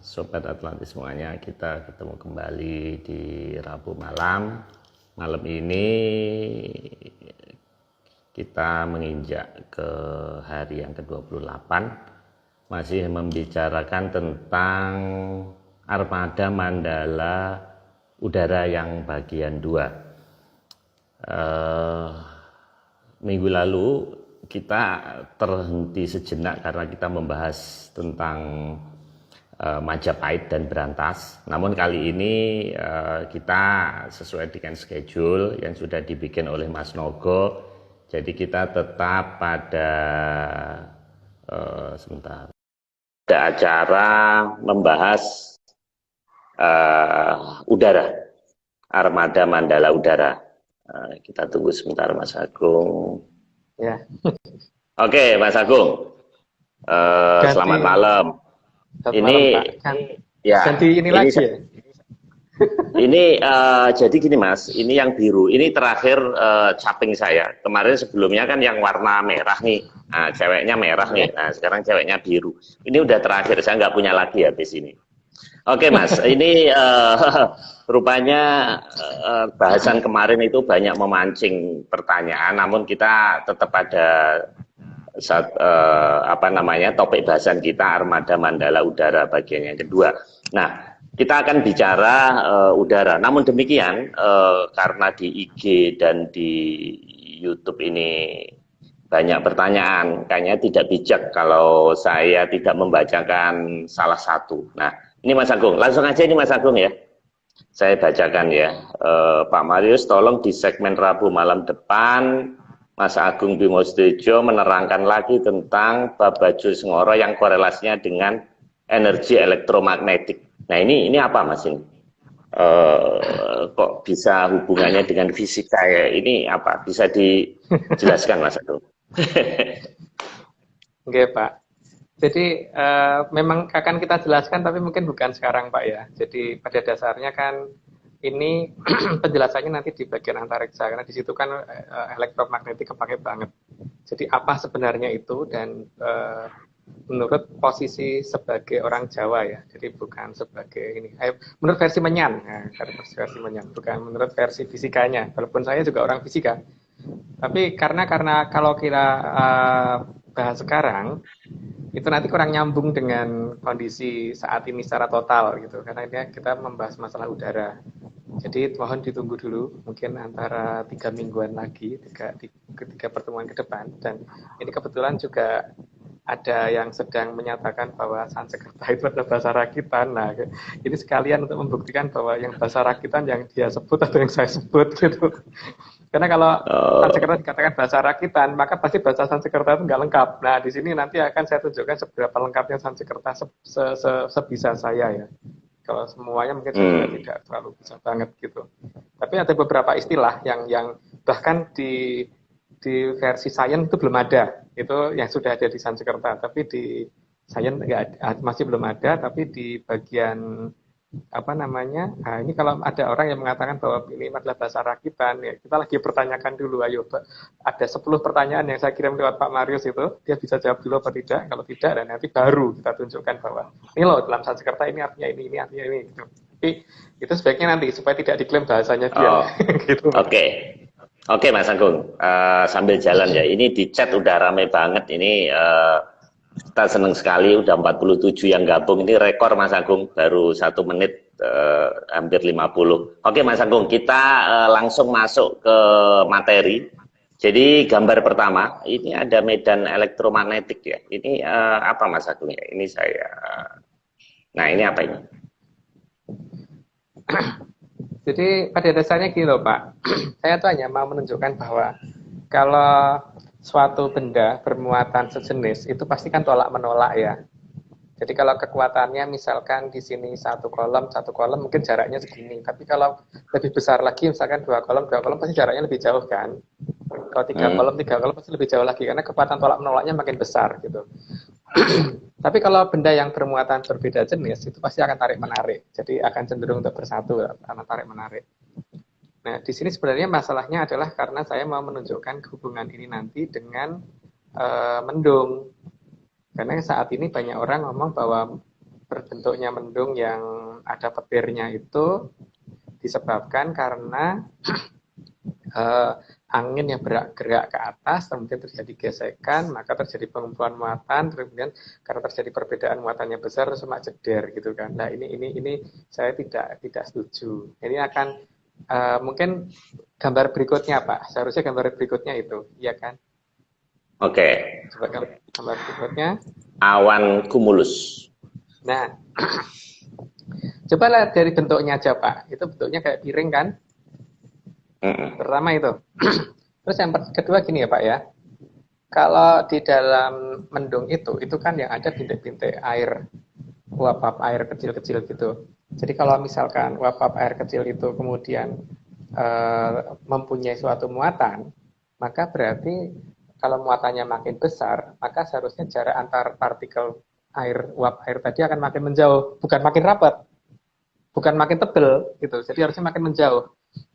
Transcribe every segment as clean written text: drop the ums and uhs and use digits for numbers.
Sobat Atlantis semuanya, kita ketemu kembali di Rabu malam. Malam ini kita menginjak ke hari yang ke-28, masih membicarakan tentang armada Mandala udara yang bagian 2. Minggu lalu kita terhenti sejenak karena kita membahas tentang Majapahit dan Brantas. Namun kali ini kita sesuai dengan schedule yang sudah dibikin oleh Mas Nogo. Jadi kita tetap pada ada acara membahas udara, armada Mandala udara. Kita tunggu sebentar Mas Agung. Ya. Oke, Mas Agung. Selamat malam. Ini ya. Ganti ini lagi ya. Ini jadi gini Mas, ini yang biru. Ini terakhir caping saya. Kemarin sebelumnya kan yang warna merah nih. Nah, ceweknya merah nih. Nah, sekarang ceweknya biru. Ini udah terakhir. Saya nggak punya lagi habis ini. Oke Mas, ini rupanya bahasan kemarin itu banyak memancing pertanyaan. Namun kita tetap ada topik bahasan kita armada Mandala udara bagian yang kedua. Nah, kita akan bicara udara. Namun demikian karena di IG dan di YouTube ini banyak pertanyaan, kayaknya tidak bijak kalau saya tidak membacakan salah satu. Nah, ini Mas Agung, langsung aja ini Mas Agung ya. Saya bacakan ya. Pak Marius, tolong di segmen Rabu malam depan Mas Agung Bimo Sudjojo menerangkan lagi tentang Babajul Sengoro yang korelasinya dengan energi elektromagnetik. Nah ini apa Mas ini? Kok bisa hubungannya dengan fisika ya? Ini apa? Bisa dijelaskan Mas Agung? Oke Pak. Jadi memang akan kita jelaskan tapi mungkin bukan sekarang Pak ya. Jadi pada dasarnya kan ini penjelasannya nanti di bagian antariksa karena di situ kan elektromagnetik kepake banget. Jadi apa sebenarnya itu dan menurut posisi sebagai orang Jawa ya. Jadi bukan sebagai ini. Menurut versi Menyan, versi Menyan, bukan menurut versi fisikanya. Walaupun saya juga orang fisika. Tapi karena kalau kita bahas sekarang itu nanti kurang nyambung dengan kondisi saat ini secara total gitu karena ini kita membahas masalah udara. Jadi mohon ditunggu dulu mungkin antara 3 mingguan lagi tiga pertemuan ke depan dan ini kebetulan juga ada yang sedang menyatakan bahwa Sanskerta itu adalah bahasa rakitan. Nah, ini sekalian untuk membuktikan bahwa yang bahasa rakitan yang dia sebut atau yang saya sebut gitu. Karena kalau Sanskerta dikatakan bahasa rakitan, maka pasti bahasa Sanskerta itu nggak lengkap. Nah, di sini nanti akan saya tunjukkan seberapa lengkapnya Sanskerta sebisa saya ya. Kalau semuanya mungkin saya juga tidak terlalu bisa banget gitu. Tapi ada beberapa istilah yang bahkan di versi Sains itu belum ada. Itu yang sudah ada di Sanskerta. Tapi di Sains masih belum ada. Tapi di bagian nah ini kalau ada orang yang mengatakan bahwa ini adalah bahasa rakitan ya kita lagi pertanyakan dulu ayo ada 10 pertanyaan yang saya kirim lewat Pak Marius itu dia bisa jawab dulu apa tidak kalau tidak dan nanti baru kita tunjukkan bahwa ini loh dalam Sanskerta ini artinya ini artinya ini gitu. Tapi itu sebaiknya nanti supaya tidak diklaim bahasanya dia gitu. Oke Mas Agung, sambil jalan ya ini di chat udah rame banget ini kita senang sekali udah 47 yang gabung ini rekor Mas Agung baru 1 menit hampir 50. Oke Mas Agung kita langsung masuk ke materi. Jadi gambar pertama ini ada medan elektromagnetik ya. Ini apa Mas Agung ya? Ini saya. Nah ini apa ini? Jadi pada dasarnya gini loh Pak. Saya tuh hanya mau menunjukkan bahwa kalau suatu benda bermuatan sejenis itu pasti kan tolak menolak ya. Jadi kalau kekuatannya misalkan di sini satu kolom mungkin jaraknya segini. Tapi kalau lebih besar lagi misalkan dua kolom pasti jaraknya lebih jauh kan. Kalau tiga kolom pasti lebih jauh lagi karena kekuatan tolak menolaknya makin besar gitu. Tapi kalau benda yang bermuatan berbeda jenis itu pasti akan tarik menarik. Jadi akan cenderung untuk bersatu karena tarik menarik. Nah, di sini sebenarnya masalahnya adalah karena saya mau menunjukkan hubungan ini nanti dengan mendung. Karena saat ini banyak orang ngomong bahwa berbentuknya mendung yang ada petirnya itu disebabkan karena angin yang bergerak ke atas, kemudian terjadi gesekan, maka terjadi pengumpulan muatan, kemudian karena terjadi perbedaan muatannya besar, cuma jeder gitu kan. Nah ini saya tidak setuju. Ini akan mungkin gambar berikutnya Pak. Seharusnya gambar berikutnya itu, iya kan? Oke. Coba gambar berikutnya. Awan cumulus. Nah, coba lihat dari bentuknya aja Pak. Itu bentuknya kayak piring kan? Pertama itu. Terus yang kedua gini ya Pak ya. Kalau di dalam mendung itu kan yang ada bintik-bintik air, uap-uap air kecil-kecil gitu. Jadi kalau misalkan uap-uap air kecil itu kemudian mempunyai suatu muatan, maka berarti kalau muatannya makin besar, maka seharusnya jarak antar partikel air, uap air tadi akan makin menjauh, bukan makin rapat, bukan makin tebal gitu. Jadi harusnya makin menjauh.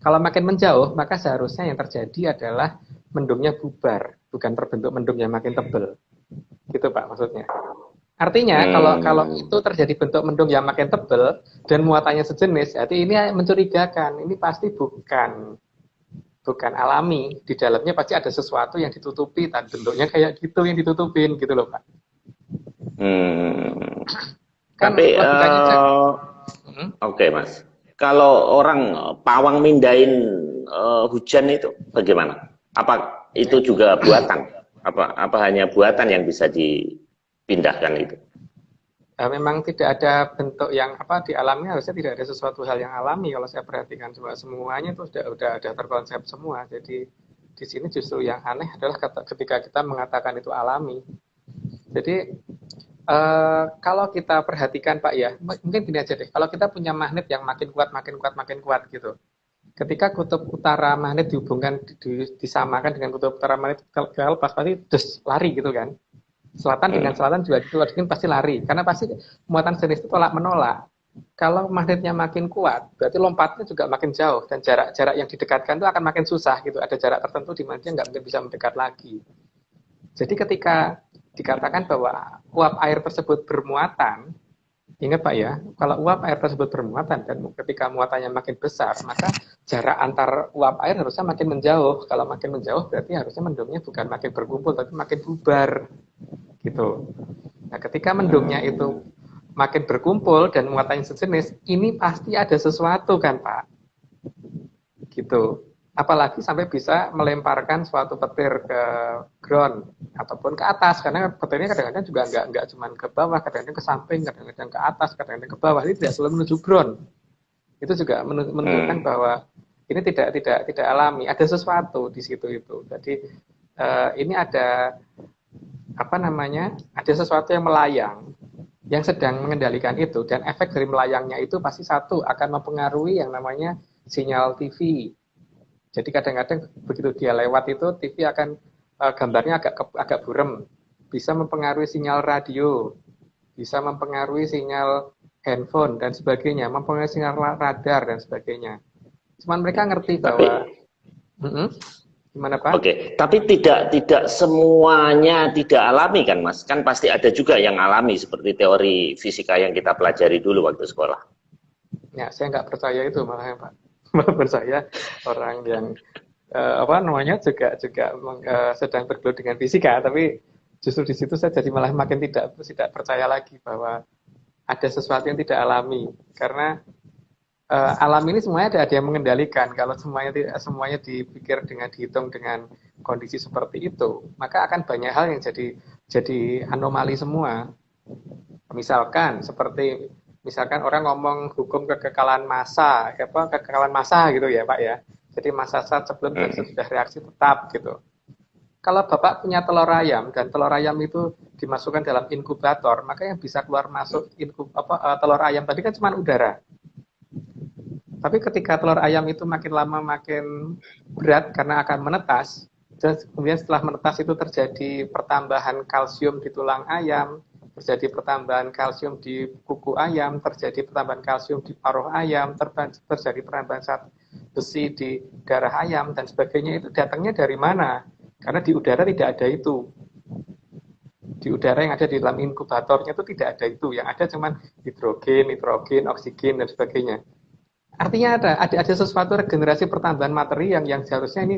Kalau makin menjauh, maka seharusnya yang terjadi adalah mendungnya bubar, bukan terbentuk mendung yang makin tebal. Gitu Pak maksudnya. Artinya kalau itu terjadi bentuk mendung yang makin tebal dan muatannya sejenis, jadi ini mencurigakan. Ini pasti bukan alami. Di dalamnya pasti ada sesuatu yang ditutupi dan bentuknya kayak gitu yang ditutupin gitu loh Pak. Kan tapi oke, Mas. Kalau orang pawang mindain hujan itu bagaimana? Apa itu juga buatan? Apa hanya buatan yang bisa dipindahkan itu? Memang tidak ada bentuk yang di alamnya, harusnya tidak ada sesuatu hal yang alami. Kalau saya perhatikan semuanya itu sudah ada terkonsep semua. Jadi di sini justru yang aneh adalah ketika kita mengatakan itu alami. Jadi kalau kita perhatikan Pak ya, mungkin gini aja deh. Kalau kita punya magnet yang makin kuat gitu. Ketika kutub utara magnet dihubungkan, disamakan dengan kutub utara magnet, kalau pas pasti lari gitu kan. Selatan dengan selatan juga gitu, pasti lari. Karena pasti muatan jenis itu tolak menolak. Kalau magnetnya makin kuat, berarti lompatnya juga makin jauh. Dan jarak yang didekatkan itu akan makin susah gitu. Ada jarak tertentu di mana dia nggak mungkin bisa mendekat lagi. Jadi ketika dikatakan bahwa uap air tersebut bermuatan, ingat Pak ya, kalau uap air tersebut bermuatan dan ketika muatannya makin besar, maka jarak antar uap air harusnya makin menjauh. Kalau makin menjauh berarti harusnya mendungnya bukan makin berkumpul, tapi makin bubar. Gitu. Nah, ketika mendungnya itu makin berkumpul dan muatannya sejenis, ini pasti ada sesuatu kan Pak? Gitu. Apalagi sampai bisa melemparkan suatu petir ke ground ataupun ke atas, karena petirnya kadang-kadang juga nggak cuma ke bawah, kadang-kadang ke samping, kadang-kadang ke atas, kadang-kadang ke bawah. Ini tidak selalu menuju ground. Itu juga menunjukkan bahwa ini tidak alami, ada sesuatu di situ itu. Jadi ini ada ada sesuatu yang melayang yang sedang mengendalikan itu, dan efek dari melayangnya itu pasti satu akan mempengaruhi yang namanya sinyal TV. Jadi kadang-kadang begitu dia lewat itu TV akan gambarnya agak burem, bisa mempengaruhi sinyal radio, bisa mempengaruhi sinyal handphone dan sebagainya, mempengaruhi sinyal radar dan sebagainya. Cuman mereka ngerti bahwa gimana Pak? Oke, tapi tidak semuanya tidak alami kan Mas? Kan pasti ada juga yang alami seperti teori fisika yang kita pelajari dulu waktu sekolah. Ya, saya nggak percaya itu malah Pak. Percaya orang yang juga sedang bergelut dengan fisika, tapi justru di situ saya jadi malah makin tidak percaya lagi bahwa ada sesuatu yang tidak alami, karena alam ini semuanya ada yang mengendalikan. Kalau semuanya dipikir dihitung dengan kondisi seperti itu, maka akan banyak hal yang jadi anomali semua. Misalkan orang ngomong hukum kekekalan massa, kekekalan massa gitu ya Pak ya. Jadi massa saat sebelum dan sesudah reaksi tetap gitu. Kalau Bapak punya telur ayam dan telur ayam itu dimasukkan dalam inkubator, maka yang bisa keluar masuk telur ayam tadi kan cuma udara. Tapi ketika telur ayam itu makin lama makin berat karena akan menetas, dan kemudian setelah menetas itu terjadi pertambahan kalsium di tulang ayam, terjadi pertambahan kalsium di kuku ayam, terjadi pertambahan kalsium di paruh ayam, terjadi pertambahan zat besi di darah ayam, dan sebagainya. Itu datangnya dari mana? Karena di udara tidak ada itu. di udara yang ada di dalam inkubatornya itu tidak ada itu. Yang ada cuman hidrogen, nitrogen, oksigen dan sebagainya. Artinya ada sesuatu regenerasi pertambahan materi yang seharusnya ini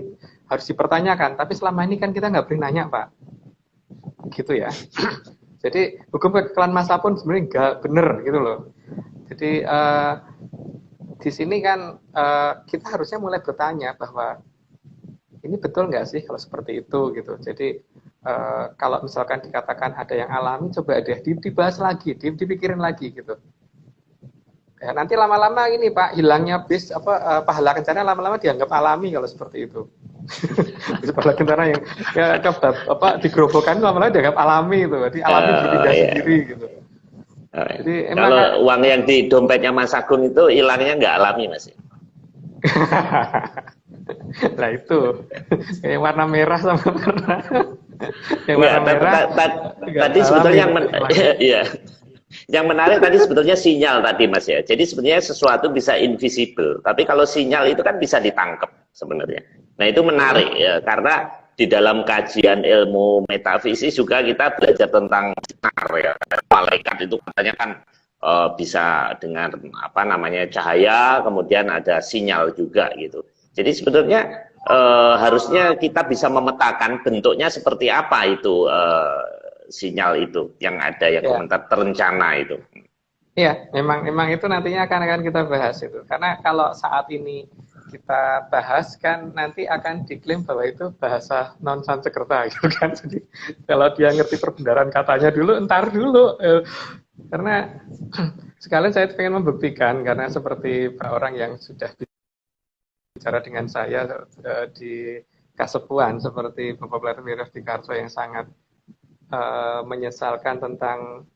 harus dipertanyakan. Tapi selama ini kan kita nggak boleh nanya, Pak. Gitu ya. Jadi hukum kekekalan massa pun sebenarnya nggak benar gitu loh. Jadi di sini kan kita harusnya mulai bertanya bahwa ini betul nggak sih kalau seperti itu gitu. Jadi kalau misalkan dikatakan ada yang alami, coba deh dibahas lagi, dipikirin lagi gitu. Ya, nanti lama-lama ini Pak hilangnya pahala kencana lama-lama dianggap alami kalau seperti itu. Pahala kencana yang ya digerobokan lama-lama dianggap alami itu, jadi alami dipindah sendiri gitu. Jadi kalau uang yang di dompetnya Mas Agung itu hilangnya nggak alami Mas? Nah itu yang warna merah sama warna yang warna merah. Tadi sebetulnya yang menarik tadi sebetulnya sinyal tadi Mas ya. Jadi sebenarnya sesuatu bisa invisible, tapi kalau sinyal itu kan bisa ditangkap sebenarnya. Nah itu menarik ya, karena di dalam kajian ilmu metafisik juga kita belajar tentang sinar ya. Malaikat itu katanya kan bisa dengan apa namanya cahaya, kemudian ada sinyal juga gitu. Jadi sebetulnya harusnya kita bisa memetakan bentuknya seperti apa itu sinyal itu yang ada yang komentar terencana itu. Iya, memang itu nantinya akan kita bahas itu. Karena kalau saat ini kita bahas kan nanti akan diklaim bahwa itu bahasa non Sanskerta gitu kan. Jadi kalau dia ngerti perbendaharaan katanya dulu, entar dulu. Karena sekalian saya pengen membuktikan karena seperti orang yang sudah bicara dengan saya di Kasepuan seperti Bapak Vladimir Dikarso yang sangat menyesalkan tentang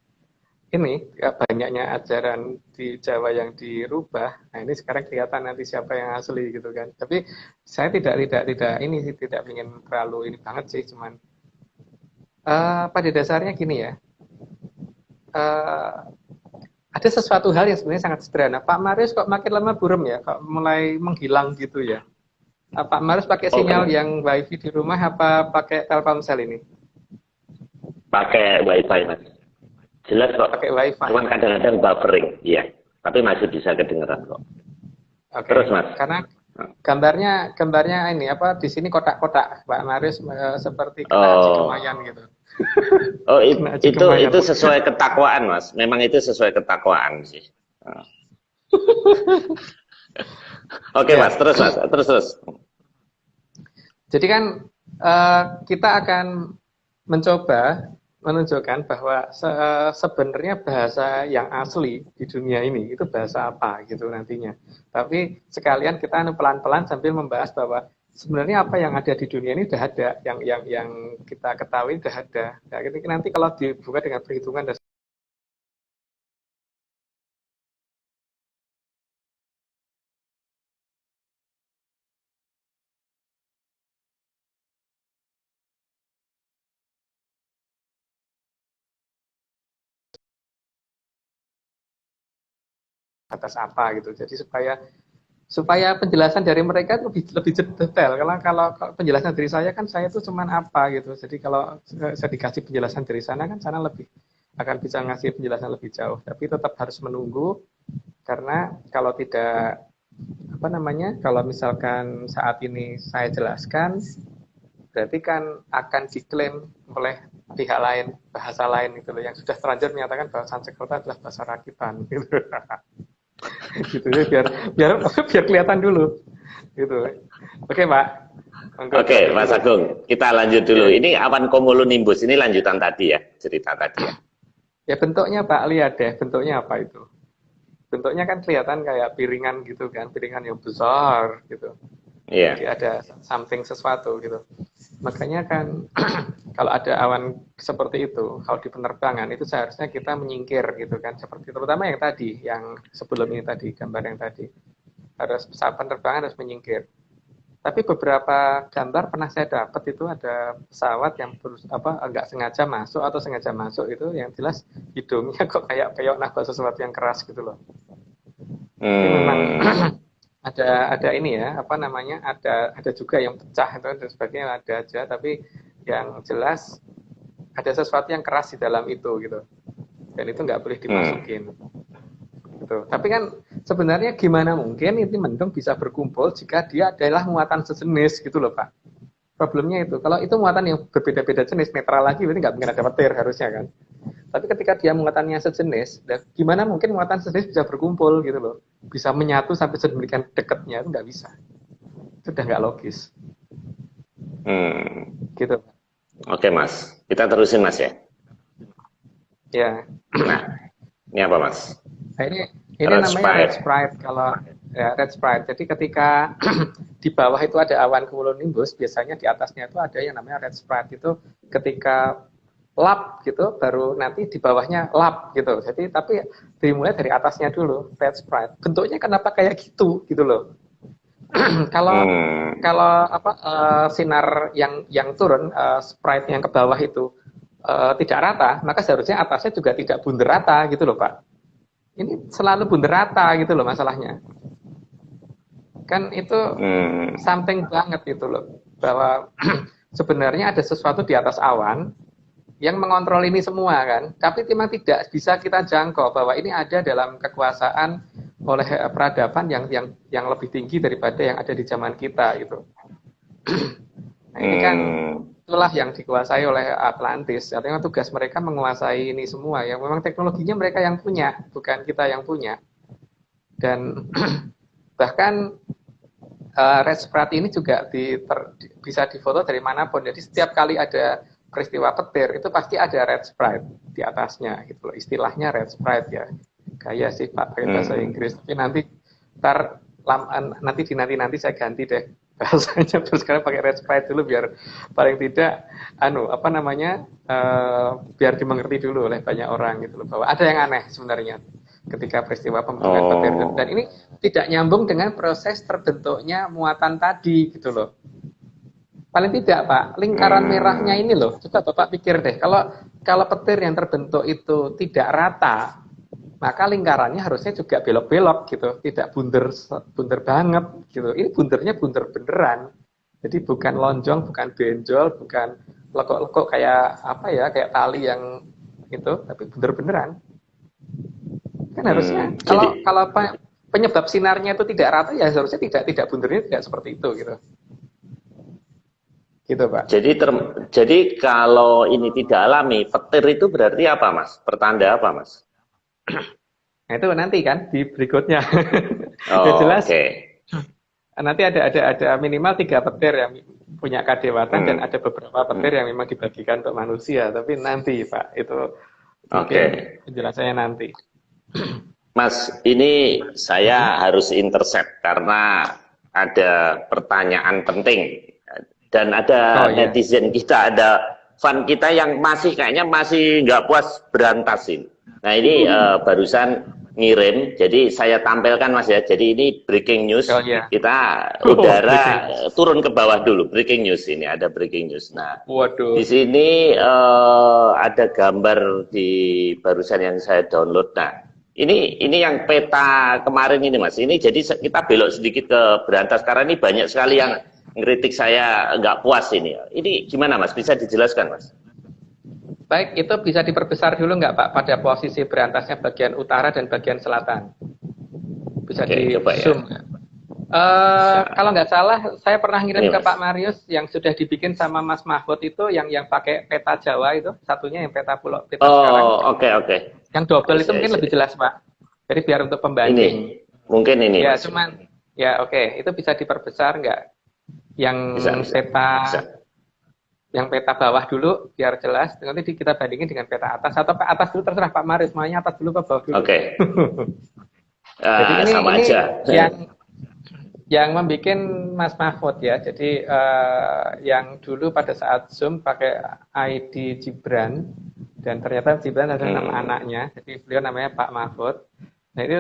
ini banyaknya ajaran di Jawa yang dirubah. Nah ini sekarang kelihatan nanti siapa yang asli gitu kan. Tapi saya tidak ini sih tidak ingin terlalu ini banget sih, cuman pada dasarnya gini ya. Ada sesuatu hal yang sebenarnya sangat sederhana. Pak Marius kok makin lama burem ya, kok mulai menghilang gitu ya. Pak Marius pakai sinyal yang wifi di rumah apa pakai Telkomsel ini? Pakai wifi Mas. Jelas kok. Pakai wifi. Cuman kadang-kadang buffering, iya. Tapi masih bisa kedengeran kok. Oke. Terus Mas. Karena gambarnya ini di sini kotak-kotak Pak Marius seperti kena cikemayan gitu. Oh itu sesuai ketakwaan Mas. Memang itu sesuai ketakwaan sih. Oke Mas, terus. Jadi kan kita akan mencoba menunjukkan bahwa sebenarnya bahasa yang asli di dunia ini itu bahasa apa gitu nantinya. Tapi sekalian kita pelan-pelan sambil membahas bahwa sebenarnya apa yang ada di dunia ini sudah ada, yang kita ketahui sudah ada. Nah, nanti kalau dibuka dengan perhitungan dan atas apa gitu. Jadi supaya penjelasan dari mereka itu lebih detail. Kalau penjelasan dari saya kan saya itu cuman apa gitu. Jadi kalau saya dikasih penjelasan dari sana kan sana lebih akan bisa ngasih penjelasan lebih jauh. Tapi tetap harus menunggu karena kalau tidak kalau misalkan saat ini saya jelaskan berarti kan akan diklaim oleh pihak lain, bahasa lain gitu loh yang sudah terlanjur menyatakan bahwa Sanskerta adalah bahasa rakitan gitu. Gitu biar kelihatan dulu gitu. Oke Pak. Oke Mas Agung, kita lanjut dulu. Ini awan cumulonimbus ini lanjutan tadi ya, cerita tadi ya. Ya bentuknya Pak lihat deh, bentuknya apa itu? Bentuknya kan kelihatan kayak piringan gitu kan, piringan yang besar gitu. Iya. Jadi ada something sesuatu gitu. Makanya kan kalau ada awan seperti itu, kalau di penerbangan itu seharusnya kita menyingkir gitu kan, seperti terutama yang tadi, yang sebelum ini tadi, gambar yang tadi, harus pesawat penerbangan harus menyingkir. Tapi beberapa gambar pernah saya dapat itu ada pesawat yang nggak sengaja masuk atau sengaja masuk itu, yang jelas hidungnya kok kayak nabrak sesuatu yang keras gitu loh. Jadi memang ada ini ya ada juga yang pecah itu dan sebagainya ada aja, tapi yang jelas ada sesuatu yang keras di dalam itu gitu. Dan itu nggak boleh dimasukin. Gitu. Tapi kan sebenarnya gimana mungkin ini mendung bisa berkumpul jika dia adalah muatan sejenis gitu loh Pak. Problemnya itu, kalau itu muatan yang berbeda-beda jenis, netral lagi, berarti nggak mungkin ada petir harusnya kan. Tapi ketika dia muatannya sejenis, gimana mungkin muatan sejenis bisa berkumpul gitu loh. Bisa menyatu sampai sedemikian dekatnya, itu nggak bisa. Itu udah nggak logis. Gitu. Oke Mas, kita terusin Mas ya. Ya. Nah, ini apa Mas? Nah, ini namanya red sprite kalau ya red sprite. Jadi ketika di bawah itu ada awan cumulonimbus, biasanya di atasnya itu ada yang namanya red sprite. Itu ketika lap gitu, baru nanti di bawahnya lap gitu. Jadi tapi dimulai dari atasnya dulu red sprite. Bentuknya kenapa kayak gitu loh. kalau sinar yang turun sprite yang ke bawah itu tidak rata, maka seharusnya atasnya juga tidak bundar rata gitu loh Pak. Ini selalu bundar rata gitu loh masalahnya. Kan itu something banget gitu loh, bahwa sebenarnya ada sesuatu di atas awan yang mengontrol ini semua kan, tapi memang tidak bisa kita jangkau bahwa ini ada dalam kekuasaan oleh peradaban yang lebih tinggi daripada yang ada di zaman kita gitu. Nah, ini kan itulah yang dikuasai oleh Atlantis. Artinya tugas mereka menguasai ini semua. Yang memang teknologinya mereka yang punya, bukan kita yang punya. Dan bahkan red sprite ini juga bisa difoto dari manapun. Jadi setiap kali ada peristiwa petir itu pasti ada red sprite di atasnya gitu loh. Istilahnya red sprite ya. Kayak sih Pak pakai bahasa Inggris. Tapi nanti nanti saya ganti deh bahasanya, terus sekarang pakai red sprite dulu biar paling tidak biar dimengerti dulu oleh banyak orang gitu loh, bahwa ada yang aneh sebenarnya ketika peristiwa pembentukan petir, dan ini tidak nyambung dengan proses terbentuknya muatan tadi gitu loh. Paling tidak Pak, lingkaran merahnya ini loh, coba Bapak pikir deh, kalau petir yang terbentuk itu tidak rata, maka lingkarannya harusnya juga belok-belok gitu, tidak bunder banget gitu. Ini bundernya bunder beneran. Jadi bukan lonjong, bukan benjol, bukan lekuk-lekuk kayak kayak tali yang itu, tapi bunder beneran. Kan harusnya kalau penyebab sinarnya itu tidak rata ya harusnya tidak bundernya tidak seperti itu gitu. Gitu Pak. Jadi kalau ini tidak alami, petir itu berarti apa Mas? Pertanda apa Mas? Nah itu nanti kan di berikutnya. Jelas. Nanti ada minimal 3 petir yang punya kadewatan dan ada beberapa petir yang memang dibagikan untuk manusia. Tapi nanti Pak, itu penjelasannya nanti. Mas, ini saya harus intercept karena ada pertanyaan penting. Dan ada netizen kita, ada fan kita yang kayaknya masih nggak puas berantasin. Nah ini barusan ngirim, jadi saya tampilkan Mas ya. Jadi ini breaking news, kita udara turun ke bawah dulu. Breaking news ini ada breaking news. Nah, di sini ada gambar di barusan yang saya download. Nah, ini yang peta kemarin ini Mas. Ini jadi kita belok sedikit ke berantas karena ini banyak sekali yang ngeritik saya nggak puas ini. Ini gimana Mas? Bisa dijelaskan Mas? Baik, itu bisa diperbesar dulu nggak Pak pada posisi berantasnya bagian utara dan bagian selatan? Bisa di zoom. Ya. Kalau nggak salah, saya pernah ngirim ke Pak Marius yang sudah dibikin sama Mas Mahfud itu yang pakai peta Jawa itu, satunya yang peta sekarang. Oke. Yang double itu mungkin lebih jelas Pak. Jadi biar untuk pembanding. Mungkin ini. Ya, itu bisa diperbesar nggak? Yang yang peta bawah dulu biar jelas, nanti kita bandingin dengan peta atas atau ke atas dulu, terserah Pak Maris, maunya atas dulu ke bawah dulu. Jadi ini aja. Yang membuat Mas Mahfud ya. Jadi yang dulu pada saat Zoom pakai ID Gibran, dan ternyata Gibran adalah nama anaknya, jadi beliau namanya Pak Mahfud. Nah itu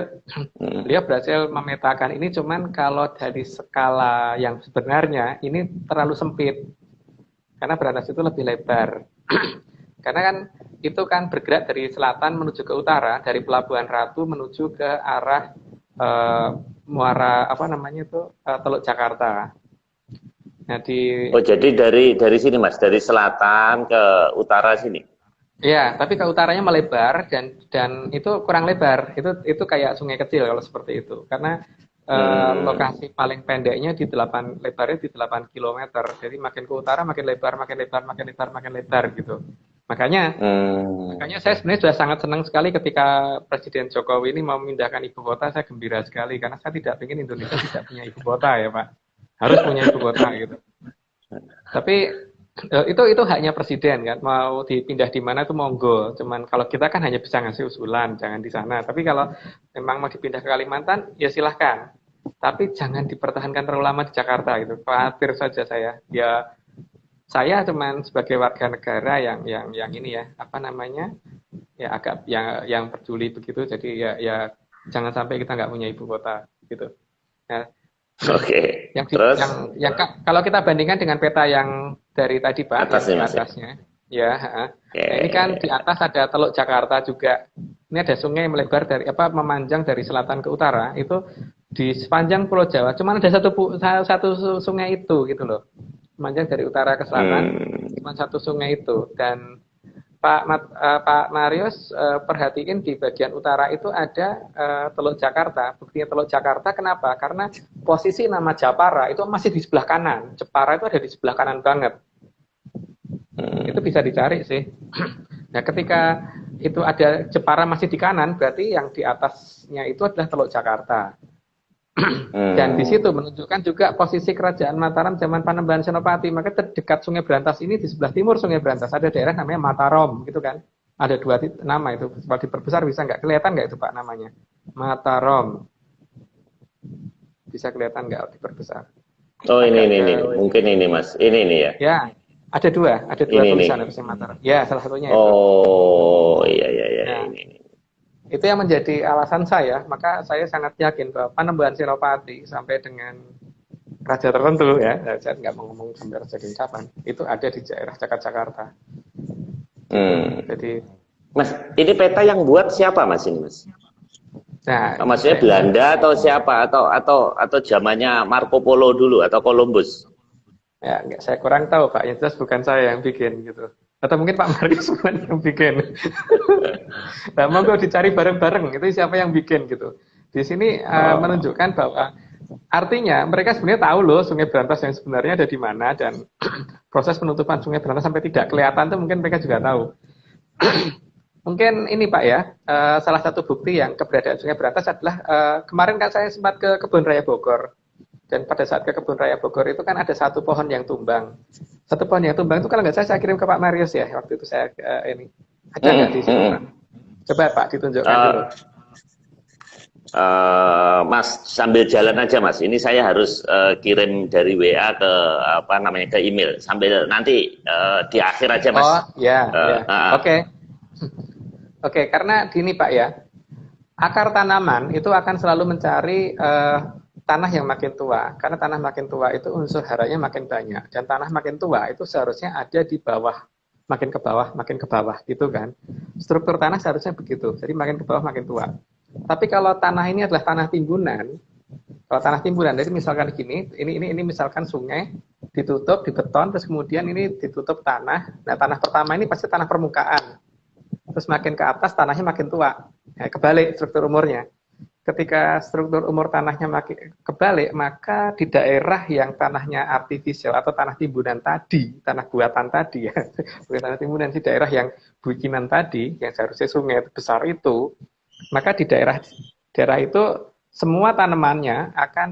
beliau berhasil memetakan ini, cuman kalau dari skala yang sebenarnya ini terlalu sempit karena berantas itu lebih lebar. Karena kan itu kan bergerak dari selatan menuju ke utara, dari Pelabuhan Ratu menuju ke arah muara Teluk Jakarta. Nah, di Oh, jadi dari sini Mas, dari selatan ke utara sini. ya, tapi ke utaranya melebar dan itu kurang lebar. Itu kayak sungai kecil kalau seperti itu. Karena Hmm. lokasi paling pendeknya di 8 lebarnya di 8 kilometer. Jadi makin ke utara makin lebar, makin lebar, makin lebar, makin lebar gitu. Makanya Hmm. makanya saya sebenarnya sudah sangat senang sekali ketika Presiden Jokowi ini mau memindahkan ibu kota. Saya gembira sekali karena saya tidak ingin Indonesia tidak punya ibu kota ya Pak. Harus punya ibu kota gitu. Tapi itu haknya presiden kan, mau dipindah di mana itu monggo. Cuman kalau kita kan hanya bisa ngasih usulan, jangan di sana. Tapi kalau memang mau dipindah ke Kalimantan, ya silahkan. Tapi jangan dipertahankan terlalu lama di Jakarta gitu. Khawatir saja saya. Ya saya cuman sebagai warga negara yang ini ya, apa namanya? Ya agak yang peduli begitu. Jadi ya jangan sampai kita nggak punya ibu kota gitu. Nah, Oke. yang di, Terus kalau kita bandingkan dengan peta yang dari tadi Pak, atas yang nih di Mas ya. atasnya, ya. Nah ini kan di Oke. atas ada Teluk Jakarta juga. Ini ada sungai yang melebar dari apa memanjang dari selatan ke utara. Itu di sepanjang Pulau Jawa. Cuma ada satu sungai itu gitu loh. Memanjang dari utara ke selatan, Hmm. cuma satu sungai itu. Dan Pak Marius perhatiin di bagian utara itu ada Teluk Jakarta. Buktinya Teluk Jakarta kenapa? Karena posisi nama Japara itu masih di sebelah kanan. Jepara itu ada di sebelah kanan banget. Itu bisa dicari sih. Nah, ketika itu ada Jepara masih di kanan, berarti yang di atasnya itu adalah Teluk Jakarta. Dan di situ Hmm. menunjukkan juga posisi kerajaan Mataram zaman Panembahan Senopati. Maka terdekat Sungai Berantas ini di sebelah timur Sungai Berantas ada daerah namanya Mataram, gitu kan? Ada dua nama itu. Kalau diperbesar bisa nggak kelihatan nggak itu Pak namanya? Mataram. Bisa kelihatan nggak diperbesar? Oh, ini Agak ini ke ini. Mungkin ini Mas. Ini nih ya. ya ada dua Ini nih. tulisan harusnya Mataram. Ya salah satunya itu. Oh, iya iya iya Nah ini. itu yang menjadi alasan saya. Maka saya sangat yakin bahwa Panembahan Senopati sampai dengan raja tertentu ya, saya nggak mau ngomong sampai raja Kincapan, itu ada di daerah Jakarta, gitu. Hmm. Jadi, Mas, ini peta yang buat siapa Mas ini Mas? nah itu Maksudnya saya Belanda atau siapa atau zamannya Marco Polo dulu atau Columbus? ya nggak saya kurang tahu Pak, yang jelas bukan saya yang bikin gitu. Atau mungkin Pak Marius bukan yang bikin. Nah, monggo dicari bareng-bareng itu siapa yang bikin gitu. Di sini Oh. menunjukkan bahwa artinya mereka sebenarnya tahu loh Sungai Berantas yang sebenarnya ada di mana dan proses penutupan Sungai Berantas sampai tidak kelihatan itu mungkin mereka juga tahu. Mungkin ini Pak ya, salah satu bukti yang keberadaan Sungai Berantas adalah kemarin kan saya sempat ke Kebun Raya Bogor. Dan pada saat ke Kebun Raya Bogor itu kan ada satu pohon yang tumbang. Satu pohon yang tumbang itu kalau nggak saya kirim ke Pak Marius ya. Waktu itu saya ini. Ada nggak di situ Pak? Coba Pak ditunjukkan dulu. Mas sambil jalan aja Mas. Ini saya harus kirim dari WA ke apa namanya ke email. Sambil nanti di akhir aja Mas. Oh ya, Uh, ya. uh, uh. Oke. Oke, karena gini Pak ya. Akar tanaman itu akan selalu mencari tanah yang makin tua. Karena tanah makin tua itu unsur haranya makin banyak. Dan tanah makin tua itu seharusnya ada di bawah. Makin ke bawah gitu kan. Struktur tanah seharusnya begitu. Jadi makin ke bawah makin tua. Tapi kalau tanah ini adalah tanah timbunan, kalau tanah timbunan, jadi misalkan gini, ini misalkan sungai ditutup di beton, terus kemudian ini ditutup tanah. Nah tanah pertama ini pasti tanah permukaan. Terus makin ke atas tanahnya makin tua. Nah, kebalik struktur umurnya. Ketika struktur umur tanahnya makin kebalik, maka di daerah yang tanahnya artifisial atau tanah timbunan tadi, tanah buatan tadi ya, bukan tanah timbunan, di daerah yang bukinan tadi, yang seharusnya sungai besar itu, maka di daerah itu semua tanamannya akan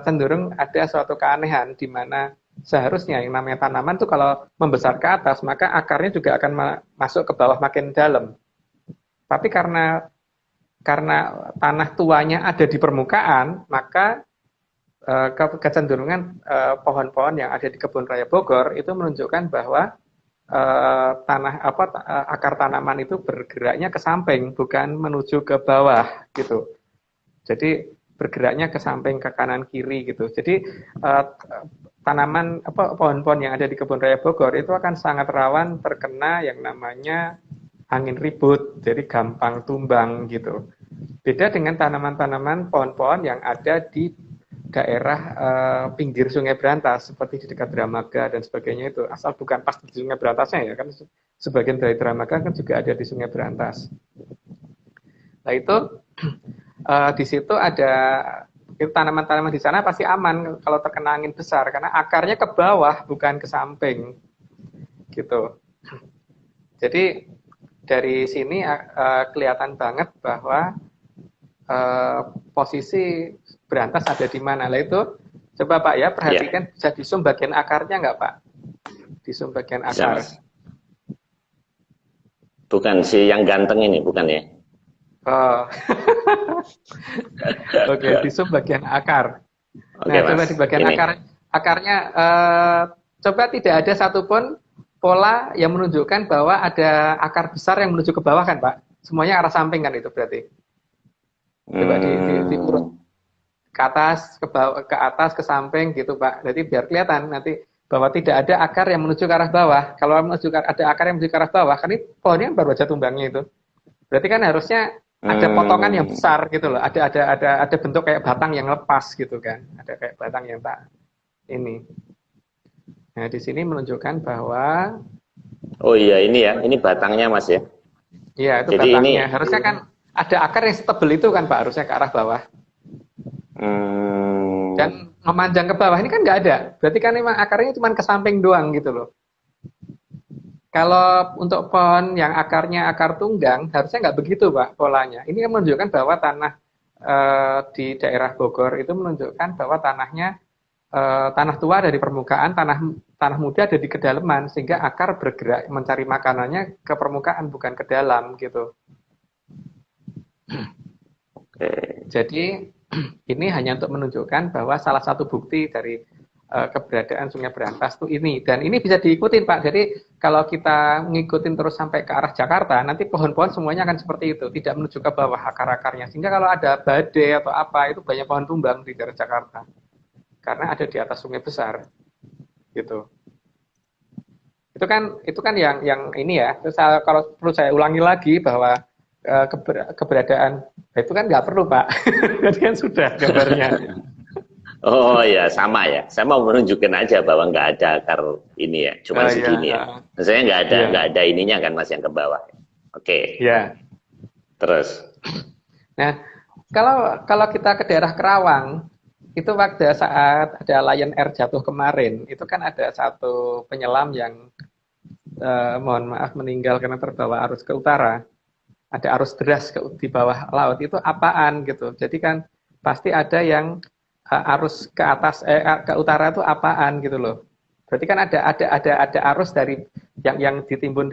cenderung ada suatu keanehan di mana seharusnya yang namanya tanaman itu kalau membesar ke atas maka akarnya juga akan masuk ke bawah makin dalam. Tapi karena tanah tuanya ada di permukaan, maka kecenderungan pohon-pohon yang ada di Kebun Raya Bogor itu menunjukkan bahwa akar tanaman itu bergeraknya ke samping bukan menuju ke bawah gitu. Jadi bergeraknya ke samping ke kanan kiri gitu. Jadi pohon-pohon yang ada di Kebun Raya Bogor itu akan sangat rawan terkena yang namanya angin ribut, jadi gampang tumbang gitu. Beda dengan tanaman-tanaman pohon-pohon yang ada di daerah pinggir Sungai Berantas seperti di dekat Dramaga dan sebagainya itu, asal bukan pas di Sungai Berantasnya ya, kan sebagian dari Dramaga kan juga ada di Sungai Berantas. Nah itu di situ ada tanaman-tanaman di sana pasti aman kalau terkena angin besar karena akarnya ke bawah bukan ke samping gitu. Jadi dari sini kelihatan banget bahwa posisi Berantas ada di mana. Lah itu coba Pak ya perhatikan bisa di zoom bagian akarnya nggak Pak? Di zoom bagian akar. Bukan si yang ganteng ini, bukan ya? Oh. Oke, di zoom bagian akar. Nah, coba di bagian akarnya coba tidak ada satupun pola yang menunjukkan bahwa ada akar besar yang menuju ke bawah kan, Pak? Semuanya arah samping kan itu berarti. Coba diurut ke atas, ke bawah, ke atas, ke samping gitu, Pak. Jadi biar kelihatan nanti bahwa tidak ada akar yang menuju ke arah bawah. Kalau ada akar yang menuju ke arah bawah, kan ini pohonnya baru aja tumbangnya itu. Berarti kan harusnya ada potongan yang besar gitu loh. Ada bentuk kayak batang yang lepas gitu kan. Ada kayak batang yang tak ini. Nah, di sini menunjukkan bahwa oh iya ini ya, ini batangnya Mas ya. Iya, itu jadi batangnya. Harusnya kan ada akar yang setebel itu kan Pak, harusnya ke arah bawah. Dan memanjang ke bawah ini kan nggak ada. Berarti kan memang akarnya cuma ke samping doang gitu loh. Kalau untuk pohon yang akarnya akar tunggang, harusnya nggak begitu Pak polanya. Ini menunjukkan bahwa tanah di daerah Bogor itu menunjukkan bahwa tanahnya tanah tua dari permukaan, tanah muda ada di kedalaman, sehingga akar bergerak mencari makanannya ke permukaan bukan ke dalam gitu. Jadi ini hanya untuk menunjukkan bahwa salah satu bukti dari keberadaan Sungai Berantas itu ini, dan ini bisa diikutin Pak. Jadi kalau kita ngikutin terus sampai ke arah Jakarta, nanti pohon-pohon semuanya akan seperti itu, tidak menuju ke bawah akar-akarnya, sehingga kalau ada badai atau apa itu banyak pohon tumbang di daerah Jakarta karena ada di atas sungai besar gitu. Itu kan yang ini ya. Terus kalau perlu saya ulangi lagi bahwa keberadaan itu kan nggak perlu Pak. Jadi kan sudah gambarnya. Oh ya, sama ya. Saya mau menunjukkan aja bahwa nggak ada akar ini ya, cuma segini ya. Maksudnya nggak ada ininya kan Mas yang ke bawah. Oke. Iya. Terus. Nah, kalau kita ke daerah Kerawang, itu pada saat ada Lion Air jatuh kemarin, itu kan ada satu penyelam yang mohon maaf meninggal karena terbawa arus ke utara. Ada arus deras di bawah laut, itu apaan gitu. Jadi kan pasti ada yang arus ke atas ke utara itu apaan gitu loh. Berarti kan ada arus dari yang ditimbun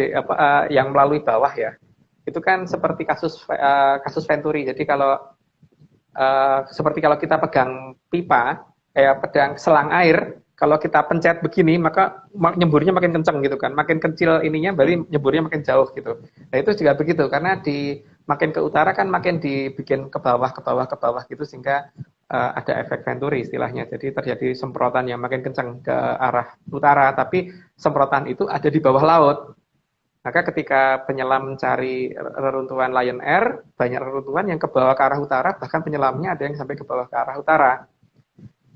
yang melalui bawah ya. Itu kan seperti kasus Venturi. Jadi kalau seperti kalau kita pegang pipa pedang selang air, kalau kita pencet begini maka nyemburnya makin kencang gitu kan. Makin kecil ininya berarti nyemburnya makin jauh gitu. Nah, itu juga begitu karena makin ke utara kan makin dibikin ke bawah gitu sehingga ada efek Venturi istilahnya. Jadi terjadi semprotan yang makin kencang ke arah utara, tapi semprotan itu ada di bawah laut. Maka ketika penyelam mencari reruntuhan Lion Air, banyak reruntuhan yang ke bawah ke arah utara, bahkan penyelamnya ada yang sampai ke bawah ke arah utara.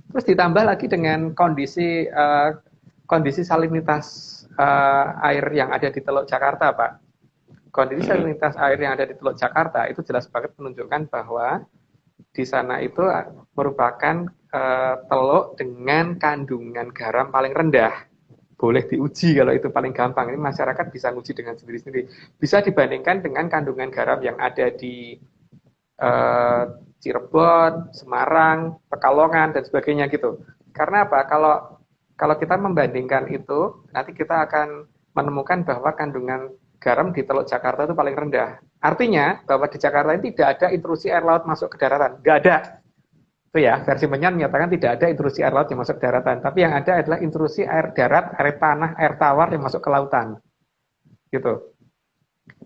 Terus ditambah lagi dengan kondisi salinitas air yang ada di Teluk Jakarta, Pak. Kondisi salinitas air yang ada di Teluk Jakarta itu jelas banget menunjukkan bahwa di sana itu merupakan teluk dengan kandungan garam paling rendah. Boleh diuji kalau itu paling gampang. Ini masyarakat bisa nguji dengan sendiri-sendiri. Bisa dibandingkan dengan kandungan garam yang ada di Cirebon, Semarang, Pekalongan, dan sebagainya gitu. Karena apa? Kalau kita membandingkan itu, nanti kita akan menemukan bahwa kandungan garam di Teluk Jakarta itu paling rendah. Artinya bahwa di Jakarta ini tidak ada intrusi air laut masuk ke daratan. Nggak ada. Itu ya, versi Menyan menyatakan tidak ada intrusi air laut yang masuk ke daratan. Tapi yang ada adalah intrusi air darat, air tanah, air tawar yang masuk ke lautan. Gitu.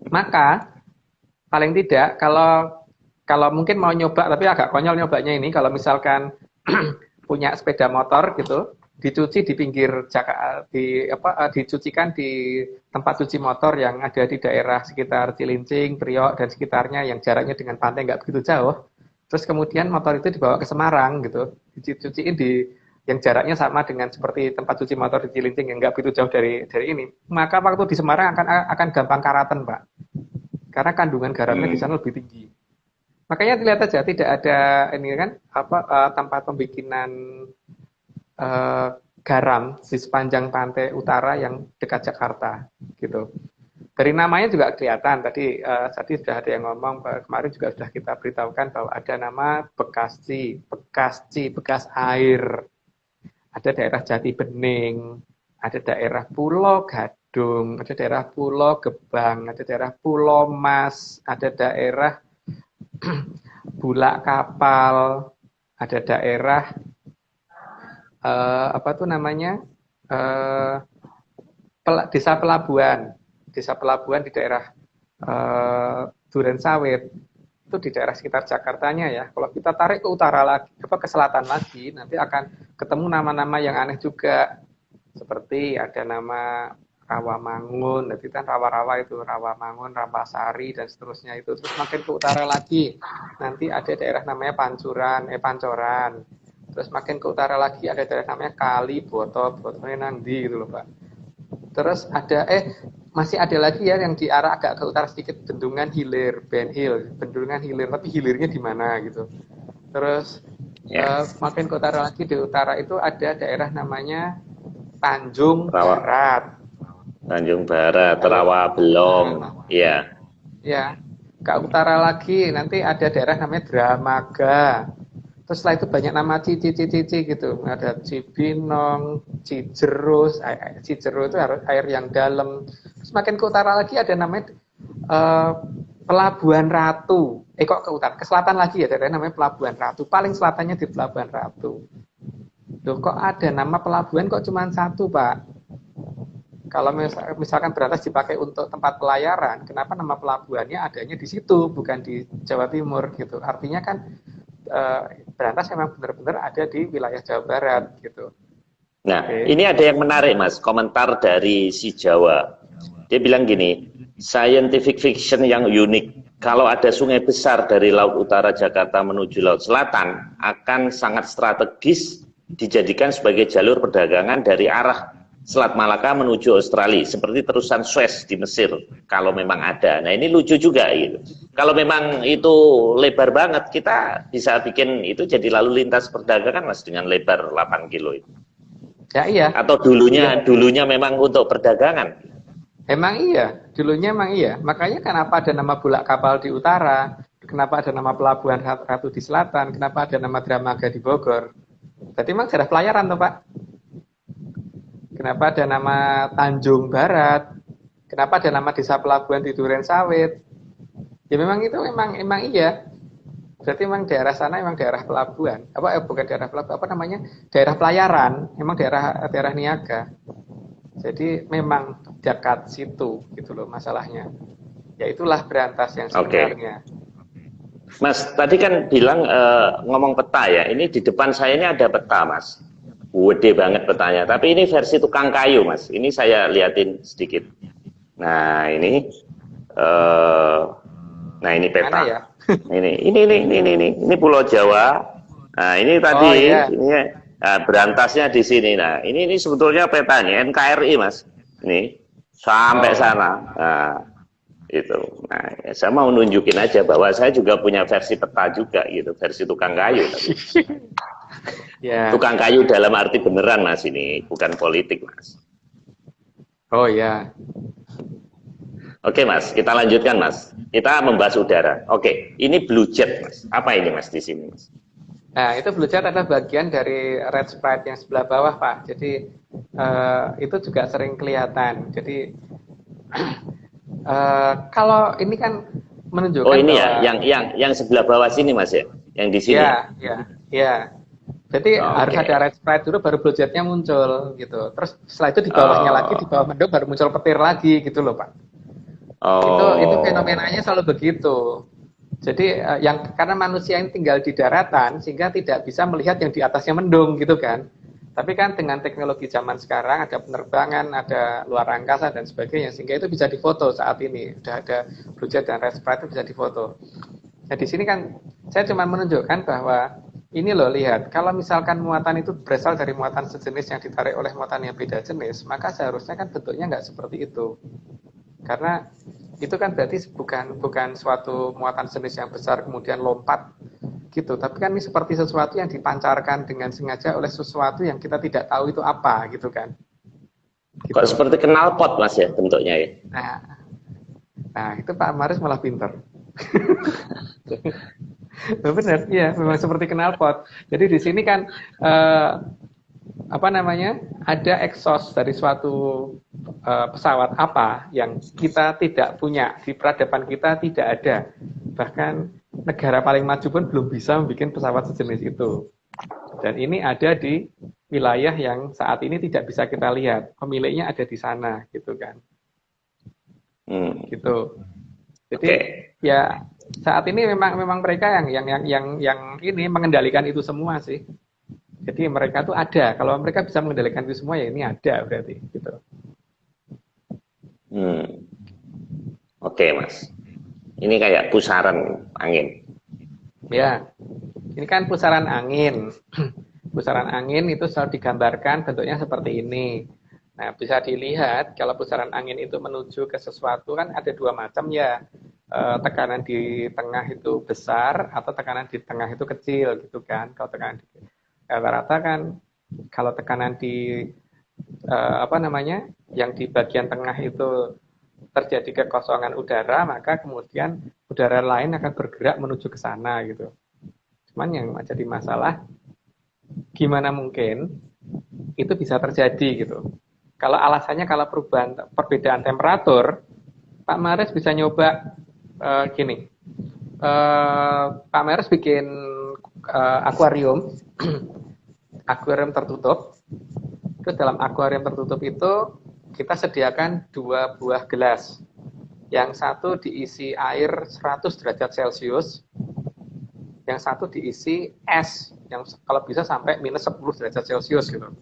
Maka, paling tidak, kalau mungkin mau nyoba, tapi agak konyol nyobanya ini, kalau misalkan punya sepeda motor gitu, dicuci di pinggir dicucikan di tempat cuci motor yang ada di daerah sekitar Cilincing, Priok dan sekitarnya yang jaraknya dengan pantai nggak begitu jauh. Terus kemudian motor itu dibawa ke Semarang gitu, dicuciin di yang jaraknya sama dengan seperti tempat cuci motor di Cilincing yang nggak begitu jauh dari ini. Maka waktu di Semarang akan gampang karatan, Pak. Karena kandungan garamnya di sana lebih tinggi. Makanya dilihat aja tidak ada ini kan tempat pembikinan garam di sepanjang pantai utara yang dekat Jakarta gitu. Dari namanya juga kelihatan tadi sudah ada yang ngomong kemarin juga sudah kita beritahukan bahwa ada nama Bekasi, bekas air. Ada daerah Jati Bening, ada daerah Pulau Gadung, ada daerah Pulau Gebang, ada daerah Pulau Mas, ada daerah Bulak Kapal, ada daerah desa pelabuhan di daerah Duren Sawit, itu di daerah sekitar Jakartanya ya. Kalau kita tarik ke utara lagi, ke selatan lagi, nanti akan ketemu nama-nama yang aneh juga, seperti ada nama Rawamangun, nanti kan rawa-rawa itu Rawamangun, Rawasari dan seterusnya itu. Terus makin ke utara lagi, nanti ada daerah namanya Pancoran. Terus makin ke utara lagi ada daerah namanya Kali, Botolnya Nandi gitu loh Pak. Terus ada masih ada lagi ya yang di arah agak ke utara sedikit, Bendungan Hilir, Bendungan Hilir, tapi hilirnya di mana gitu. Terus makin ke utara lagi, di utara itu ada daerah namanya Tanjung Barat. Tanjung Barat, Rawa Belong, iya. Ya, ke utara lagi nanti ada daerah namanya Dramaga. Terus setelah itu banyak nama cici gitu. Ada Cibinong, Cijerus, Cijerus itu air yang dalam. Terus makin ke utara lagi ada namanya Pelabuhan Ratu. Kok ke utara? Ke selatan lagi ya, ada namanya Pelabuhan Ratu. Paling selatannya di Pelabuhan Ratu. Loh, kok ada nama pelabuhan kok cuma satu, Pak? Kalau misalkan Berantas dipakai untuk tempat pelayaran, kenapa nama pelabuhannya adanya di situ, bukan di Jawa Timur gitu? Artinya kan Berantas memang benar-benar ada di wilayah Jawa Barat gitu. Nah, ini ada yang menarik Mas, komentar dari si Jawa. Dia bilang gini, scientific fiction yang unik. Kalau ada sungai besar dari Laut Utara Jakarta menuju Laut Selatan, akan sangat strategis dijadikan sebagai jalur perdagangan dari arah Selat Malaka menuju Australia, seperti terusan Suez di Mesir, kalau memang ada. Nah ini lucu juga gitu. Kalau memang itu lebar banget, kita bisa bikin itu jadi lalu lintas perdagangan Mas, dengan lebar 8 kilo itu. Ya iya. Atau dulunya memang untuk perdagangan. Emang iya, dulunya emang iya. Makanya kenapa ada nama Bulak Kapal di utara, kenapa ada nama Pelabuhan Ratu di selatan, kenapa ada nama Dramaga di Bogor. Berarti memang daerah pelayaran tuh Pak. Kenapa ada nama Tanjung Barat? Kenapa ada nama desa pelabuhan di Duren Sawit? Ya memang itu memang iya. Berarti memang daerah sana memang daerah pelabuhan. Bukan daerah pelabuhan, apa namanya? Daerah pelayaran, memang daerah niaga. Jadi memang dekat situ gitu loh masalahnya. Ya itulah Berantas yang sebenarnya. Mas, tadi kan bilang ngomong peta ya. Ini di depan saya ini ada peta, Mas. Gede banget petanya, tapi ini versi tukang kayu Mas. Ini saya liatin sedikit. Nah ini peta. Ya? ini Pulau Jawa. Nah ini tadi ini Berantasnya di sini. Nah ini sebetulnya petanya NKRI Mas. Ini sampai sana. Nah itu. Nah saya mau nunjukin aja bahwa saya juga punya versi peta juga gitu, versi tukang kayu. Tapi. Ya. Tukang kayu dalam arti beneran Mas, ini bukan politik Mas. Oh ya. Oke Mas, kita lanjutkan Mas. Kita membahas udara. Oke, ini Blue Jet Mas. Apa ini Mas di sini Mas? Nah itu Blue Jet adalah bagian dari Red Sprite yang sebelah bawah Pak. Jadi itu juga sering kelihatan. Jadi kalau ini kan menunjukkan. Oh ini bahwa, ya, yang sebelah bawah sini Mas ya, yang di sini. Ya. Jadi harus ada red sprite dulu baru Blue Jet-nya muncul gitu. Terus setelah itu di bawahnya lagi, di bawah mendung baru muncul petir lagi gitu loh Pak. Itu fenomenanya selalu begitu. Jadi karena manusia yang tinggal di daratan sehingga tidak bisa melihat yang di atasnya mendung gitu kan. Tapi kan dengan teknologi zaman sekarang ada penerbangan, ada luar angkasa dan sebagainya sehingga itu bisa difoto saat ini. Udah ada Blue Jet dan red sprite itu bisa difoto. Nah, di sini kan saya cuma menunjukkan bahwa ini loh, lihat, kalau misalkan muatan itu berasal dari muatan sejenis yang ditarik oleh muatan yang beda jenis, maka seharusnya kan bentuknya nggak seperti itu. Karena itu kan berarti bukan suatu muatan jenis yang besar kemudian lompat gitu, tapi kan ini seperti sesuatu yang dipancarkan dengan sengaja oleh sesuatu yang kita tidak tahu itu apa gitu kan. Kok Gitu. seperti knalpot Mas ya bentuknya ya? Nah itu Pak Maris malah pinter. Benar, iya, memang seperti knalpot. Jadi di sini kan apa namanya, ada exhaust dari suatu pesawat apa yang kita tidak punya, di peradaban kita tidak ada. Bahkan negara paling maju pun belum bisa membuat pesawat sejenis itu. Dan ini ada di wilayah yang saat ini tidak bisa kita lihat, pemiliknya ada di sana, gitu kan. Gitu. Jadi ya saat ini memang mereka yang ini mengendalikan itu semua sih. Jadi mereka tuh ada. Kalau mereka bisa mengendalikan itu semua ya ini ada berarti gitu. Oke, Mas. Ini kayak pusaran angin. Ya. Ini kan pusaran angin. Pusaran angin itu selalu digambarkan bentuknya seperti ini. Nah, bisa dilihat kalau pusaran angin itu menuju ke sesuatu kan ada dua macam ya. Tekanan di tengah itu besar atau tekanan di tengah itu kecil gitu kan. Kalau tekanan di rata-rata kan, kalau tekanan di apa namanya, yang di bagian tengah itu terjadi kekosongan udara, maka kemudian udara lain akan bergerak menuju ke sana gitu. Cuman yang jadi masalah, gimana mungkin itu bisa terjadi gitu. Kalau alasannya kalau perbedaan temperatur, Pak Maris bisa nyoba gini. Pak Maris bikin akuarium tertutup. Terus dalam akuarium tertutup itu kita sediakan 2 buah gelas. Yang satu diisi air 100 derajat Celcius, yang satu diisi es yang kalau bisa sampai minus 10 derajat Celcius gitu.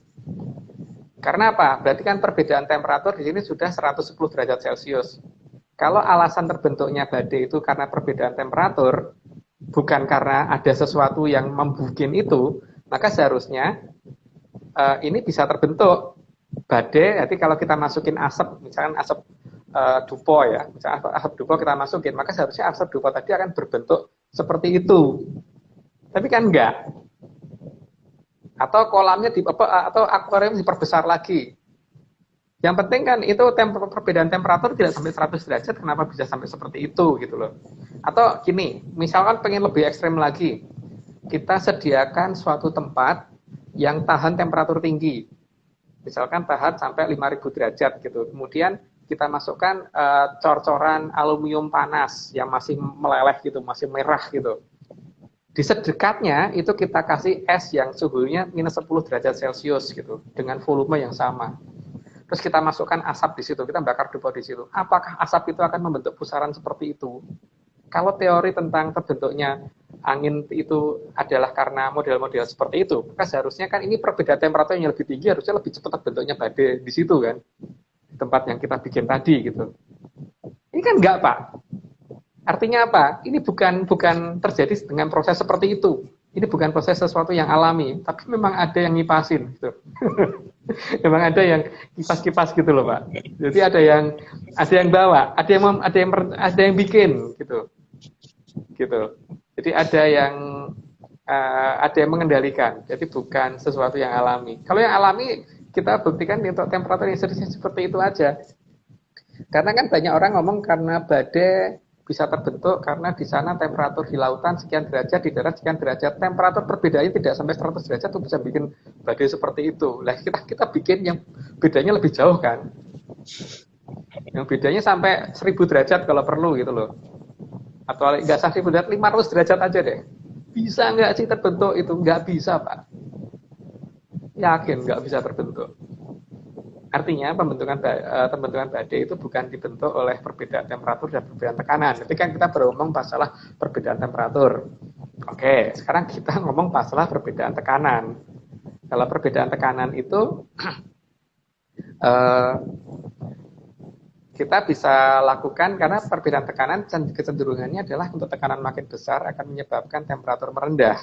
Karena apa? Berarti kan perbedaan temperatur di sini sudah 110 derajat Celcius. Kalau alasan terbentuknya badai itu karena perbedaan temperatur, bukan karena ada sesuatu yang membuat itu, maka seharusnya ini bisa terbentuk badai. Jadi kalau kita masukin asap, misalkan asap dupo ya, misalkan asap dupo kita masukin, maka seharusnya asap dupo tadi akan berbentuk seperti itu. Tapi kan enggak. Atau kolamnya atau akuarium diperbesar lagi. Yang penting kan itu perbedaan temperatur tidak sampai 100 derajat, kenapa bisa sampai seperti itu gitu loh. Atau gini, misalkan pengen lebih ekstrem lagi, kita sediakan suatu tempat yang tahan temperatur tinggi. Misalkan tahan sampai 5.000 derajat gitu. Kemudian kita masukkan cor-coran aluminium panas yang masih meleleh gitu, masih merah gitu. Di sedekatnya itu kita kasih es yang suhunya minus 10 derajat Celcius gitu, dengan volume yang sama. Terus kita masukkan asap di situ, kita bakar dupo di situ. Apakah asap itu akan membentuk pusaran seperti itu? Kalau teori tentang terbentuknya angin itu adalah karena model-model seperti itu, maka seharusnya kan ini perbedaan temperatur yang lebih tinggi, harusnya lebih cepat terbentuknya badai di situ kan, di tempat yang kita bikin tadi gitu. Ini kan enggak, Pak. Artinya apa? Ini bukan terjadi dengan proses seperti itu. Ini bukan proses sesuatu yang alami, tapi memang ada yang ngipasin gitu. Memang ada yang kipas-kipas gitu loh, Pak. Jadi ada yang bawa, ada yang bikin gitu. Gitu. Jadi ada yang mengendalikan. Jadi bukan sesuatu yang alami. Kalau yang alami kita buktikan untuk temperatur yang seperti itu aja. Karena kan banyak orang ngomong karena badai bisa terbentuk karena di sana temperatur di lautan sekian derajat, di darat sekian derajat. Temperatur perbedaannya tidak sampai 100 derajat itu bisa bikin badai seperti itu. Lah kita bikin yang bedanya lebih jauh kan. Yang bedanya sampai 1000 derajat kalau perlu gitu loh. Atau enggak sampai 1000 derajat, 500 derajat aja deh. Bisa enggak sih terbentuk itu? Enggak bisa, Pak. Yakin enggak bisa terbentuk. Artinya pembentukan badai itu bukan dibentuk oleh perbedaan temperatur dan perbedaan tekanan. Jadi kan kita beromong masalah perbedaan temperatur. Oke, sekarang kita ngomong masalah perbedaan tekanan. Kalau perbedaan tekanan itu kita bisa lakukan karena perbedaan tekanan kecenderungannya adalah untuk tekanan makin besar akan menyebabkan temperatur merendah.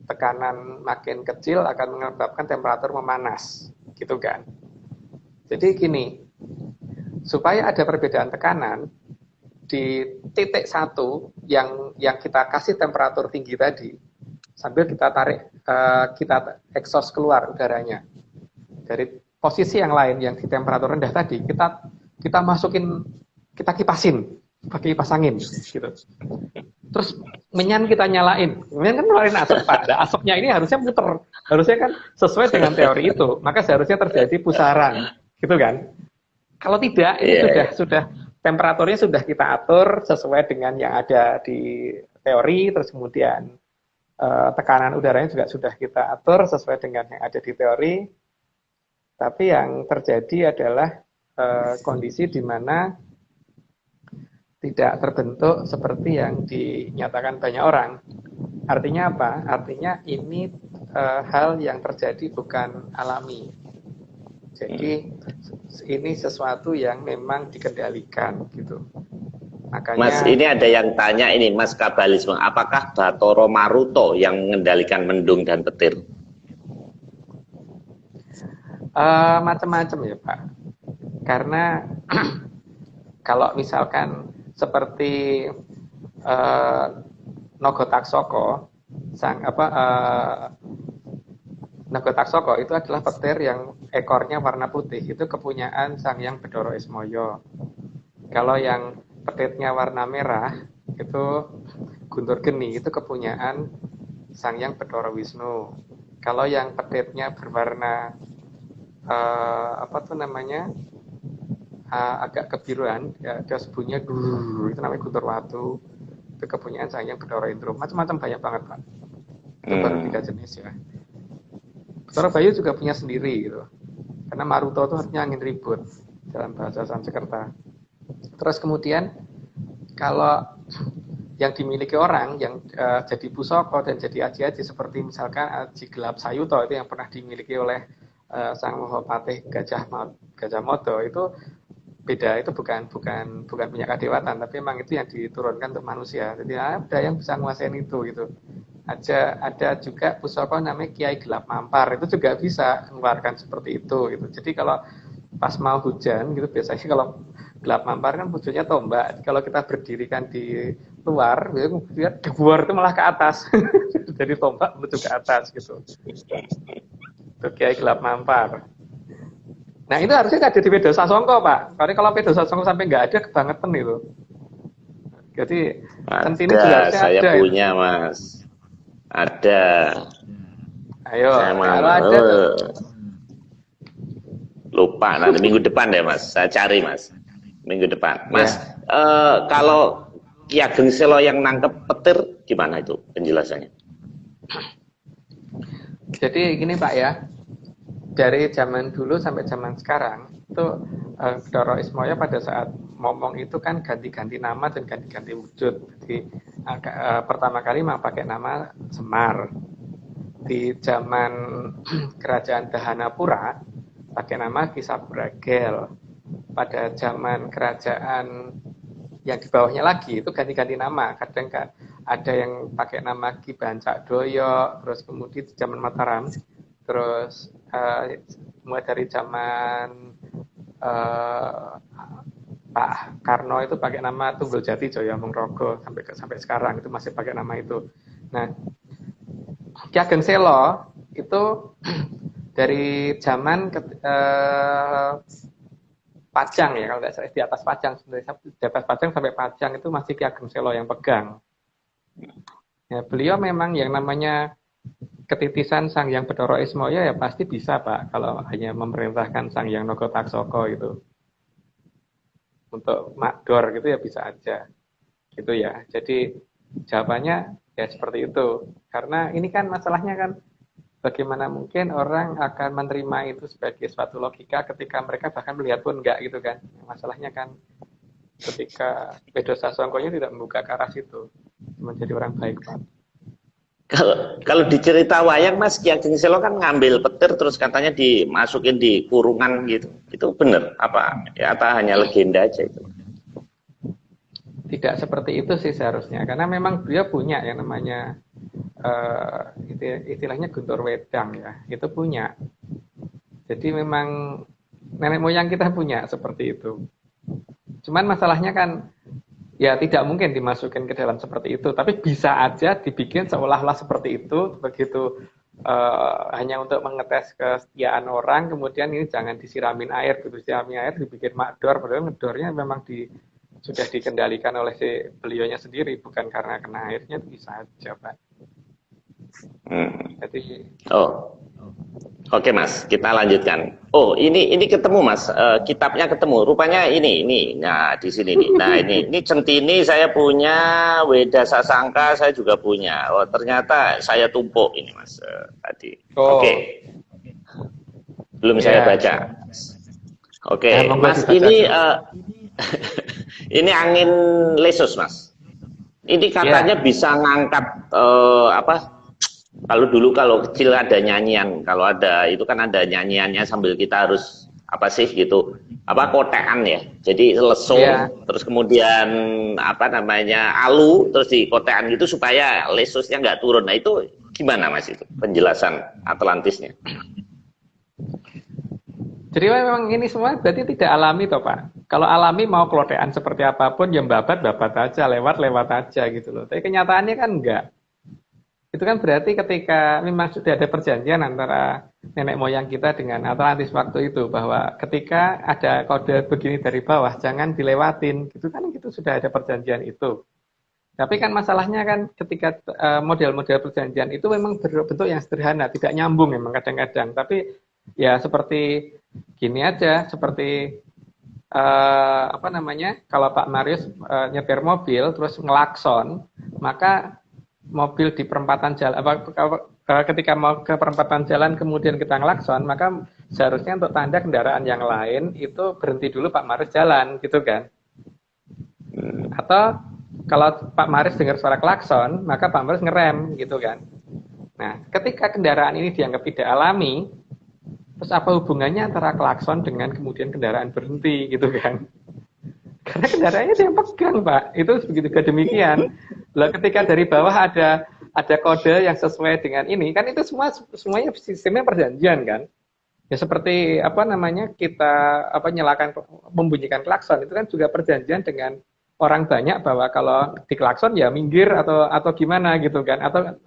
Tekanan makin kecil akan menyebabkan temperatur memanas, gitu kan. Jadi gini, supaya ada perbedaan tekanan di titik satu yang kita kasih temperatur tinggi tadi, sambil kita tarik, kita exhaust keluar udaranya dari posisi yang lain yang di temperatur rendah tadi, kita masukin, kita kipasin pakai kipas angin gitu. Terus menyan kita nyalain, menyan kan ngeluarin asap Pak. Nah, asapnya ini harusnya muter, harusnya kan sesuai dengan teori itu, maka seharusnya terjadi pusaran, gitu kan? Kalau tidak, ini sudah temperaturnya sudah kita atur sesuai dengan yang ada di teori, terus kemudian tekanan udaranya juga sudah kita atur sesuai dengan yang ada di teori. Tapi yang terjadi adalah kondisi di mana tidak terbentuk seperti yang dinyatakan banyak orang. Artinya apa? Artinya ini hal yang terjadi bukan alami. Jadi ini sesuatu yang memang dikendalikan gitu. Makanya, Mas, ini ada yang tanya ini, Mas Kabalisme, apakah Bathara Maruta yang mengendalikan mendung dan petir? Macam-macam ya Pak. Karena kalau misalkan seperti Nagataksaka, Nagataksaka itu adalah petir yang ekornya warna putih, itu kepunyaan Sang Hyang Bathara Ismaya. Kalau yang petirnya warna merah itu Guntur Geni, itu kepunyaan Sang Hyang Bathara Wisnu. Kalau yang petirnya berwarna agak kebiruan, ya, dia sebutnya itu namanya Guntur Watu, itu kepunyaan Sang Hyang Bathara Indra. Macam-macam banyak banget Pak. Itu baru 3 jenis ya. Bathara Bayu juga punya sendiri gitu. Karena Maruta itu artinya angin ribut dalam bahasa Sanskerta. Terus kemudian kalau yang dimiliki orang yang jadi pusaka dan jadi aji-aji seperti misalkan Aji Gelap Sayuta itu yang pernah dimiliki oleh Sang Mahapatih Gajah Mada, itu beda, itu bukan punya kadewatan, tapi memang itu yang diturunkan untuk manusia. Jadi ada yang bisa nguasain itu gitu. Ada juga pusaka namanya Kiai Gelap Mampar, itu juga bisa mengeluarkan seperti itu gitu. Jadi kalau pas mau hujan gitu, biasanya kalau gelap mampar kan wujudnya tombak. Kalau kita berdirikan di luar, dia debuar itu malah ke atas. Jadi tombak menuju ke atas gitu. Itu Kiai Gelap Mampar. Nah itu harusnya nggak ada di Pedo Sasongko Pak. Karena kalau Pedo Sasongko sampai nggak ada, kebangetan itu. Jadi centini juga harusnya saya ada. Punya itu. Mas. Ada. Ayo, kalau ada. Lupa, nanti minggu depan deh Mas. Saya cari Mas. Minggu depan. Mas, kalau Ki Ageng Selo yang nangkep petir, gimana itu penjelasannya? Jadi gini Pak ya. Dari zaman dulu sampai zaman sekarang itu Bathara Ismaya pada saat ngomong itu kan ganti-ganti nama dan ganti-ganti wujud. Jadi pertama kali memang pakai nama Semar. Di zaman kerajaan Dahanapura pakai nama Ki Sabragel. Pada zaman kerajaan yang di bawahnya lagi itu ganti-ganti nama. Kadang kan ada yang pakai nama Ki Bancak Doyo, terus kemudian di zaman Mataram, terus mulai dari zaman Pak Karno itu pakai nama Tunggul Jati Jaya Mongrogo sampai sekarang itu masih pakai nama itu. Nah, Ki Ageng Selo itu dari zaman Pajang ya, kalau tidak salah di atas Pajang, di atas Pajang sampai Pajang itu masih Ki Ageng Selo yang pegang. Ya, beliau memang yang namanya ketitisan Sang Hyang Bathara Ismaya ya pasti bisa Pak, kalau hanya memerintahkan Sang Hyang Nagataksaka itu untuk makdor gitu ya bisa aja gitu ya. Jadi jawabannya ya seperti itu, karena ini kan masalahnya kan bagaimana mungkin orang akan menerima itu sebagai suatu logika ketika mereka bahkan melihat pun enggak gitu kan. Masalahnya kan ketika Pedo Sasongkonya tidak membuka ke arah situ, menjadi orang baik Pak. Kalau di cerita wayang Mas Ki Ageng Selo kan ngambil petir terus katanya dimasukin di kurungan gitu. Itu benar apa? Ya, atau hanya legenda aja itu? Tidak seperti itu sih seharusnya, karena memang dia punya yang namanya istilahnya guntur wedang ya, itu punya. Jadi memang nenek moyang kita punya seperti itu. Cuman masalahnya kan ya tidak mungkin dimasukin ke dalam seperti itu, tapi bisa aja dibikin seolah-olah seperti itu, begitu hanya untuk mengetes kesetiaan orang, kemudian ini jangan disiramin air, begitu disiramin air dibikin makdor, padahal ngedornya memang sudah dikendalikan oleh si beliaunya sendiri, bukan karena kena airnya, itu bisa aja Pak. Jadi, Oke Mas, kita lanjutkan. Oh ini ketemu Mas, kitabnya ketemu. Rupanya ini. Nah di sini nih. Nah ini Centini saya punya, Weda Sasangka saya juga punya. Oh ternyata saya tumpuk ini Mas tadi. Oke. Belum saya baca. Oke, Mas ini ini angin lesus Mas. Ini katanya bisa ngangkat kalau dulu kalau kecil ada nyanyian, kalau ada itu kan ada nyanyiannya sambil kita harus kotekan ya. Jadi lesung, terus kemudian alu, terus di kotekan gitu supaya lesusnya nggak turun. Nah itu gimana Mas itu penjelasan Atlantisnya? Jadi memang ini semua berarti tidak alami toh Pak. Kalau alami mau klotekan seperti apapun, ya babat aja, lewat aja gitu loh. Tapi kenyataannya kan enggak. Itu kan berarti ketika memang sudah ada perjanjian antara nenek moyang kita dengan Atlantis waktu itu, bahwa ketika ada kode begini dari bawah jangan dilewatin, gitu kan, gitu sudah ada perjanjian itu. Tapi kan masalahnya kan ketika model-model perjanjian itu memang berbentuk yang sederhana, tidak nyambung memang kadang-kadang. Tapi ya seperti gini aja, seperti kalau Pak Marius nyetir mobil terus ngelakson, maka mobil di perempatan jalan, ketika mau ke perempatan jalan kemudian kita ngelakson, maka seharusnya untuk tanda kendaraan yang lain itu berhenti dulu Pak Marius jalan, gitu kan? Atau kalau Pak Marius dengar suara klakson, maka Pak Marius ngerem, gitu kan? Nah, ketika kendaraan ini dianggap tidak alami, terus apa hubungannya antara klakson dengan kemudian kendaraan berhenti, gitu kan? Karena kendaraannya dia yang pegang, Pak. Itu begitu demikian. Lah ketika dari bawah ada kode yang sesuai dengan ini, kan itu semuanya sistemnya perjanjian kan? Ya seperti kita nyalakan membunyikan klakson, itu kan juga perjanjian dengan orang banyak bahwa kalau di klakson ya minggir atau gimana gitu kan, atau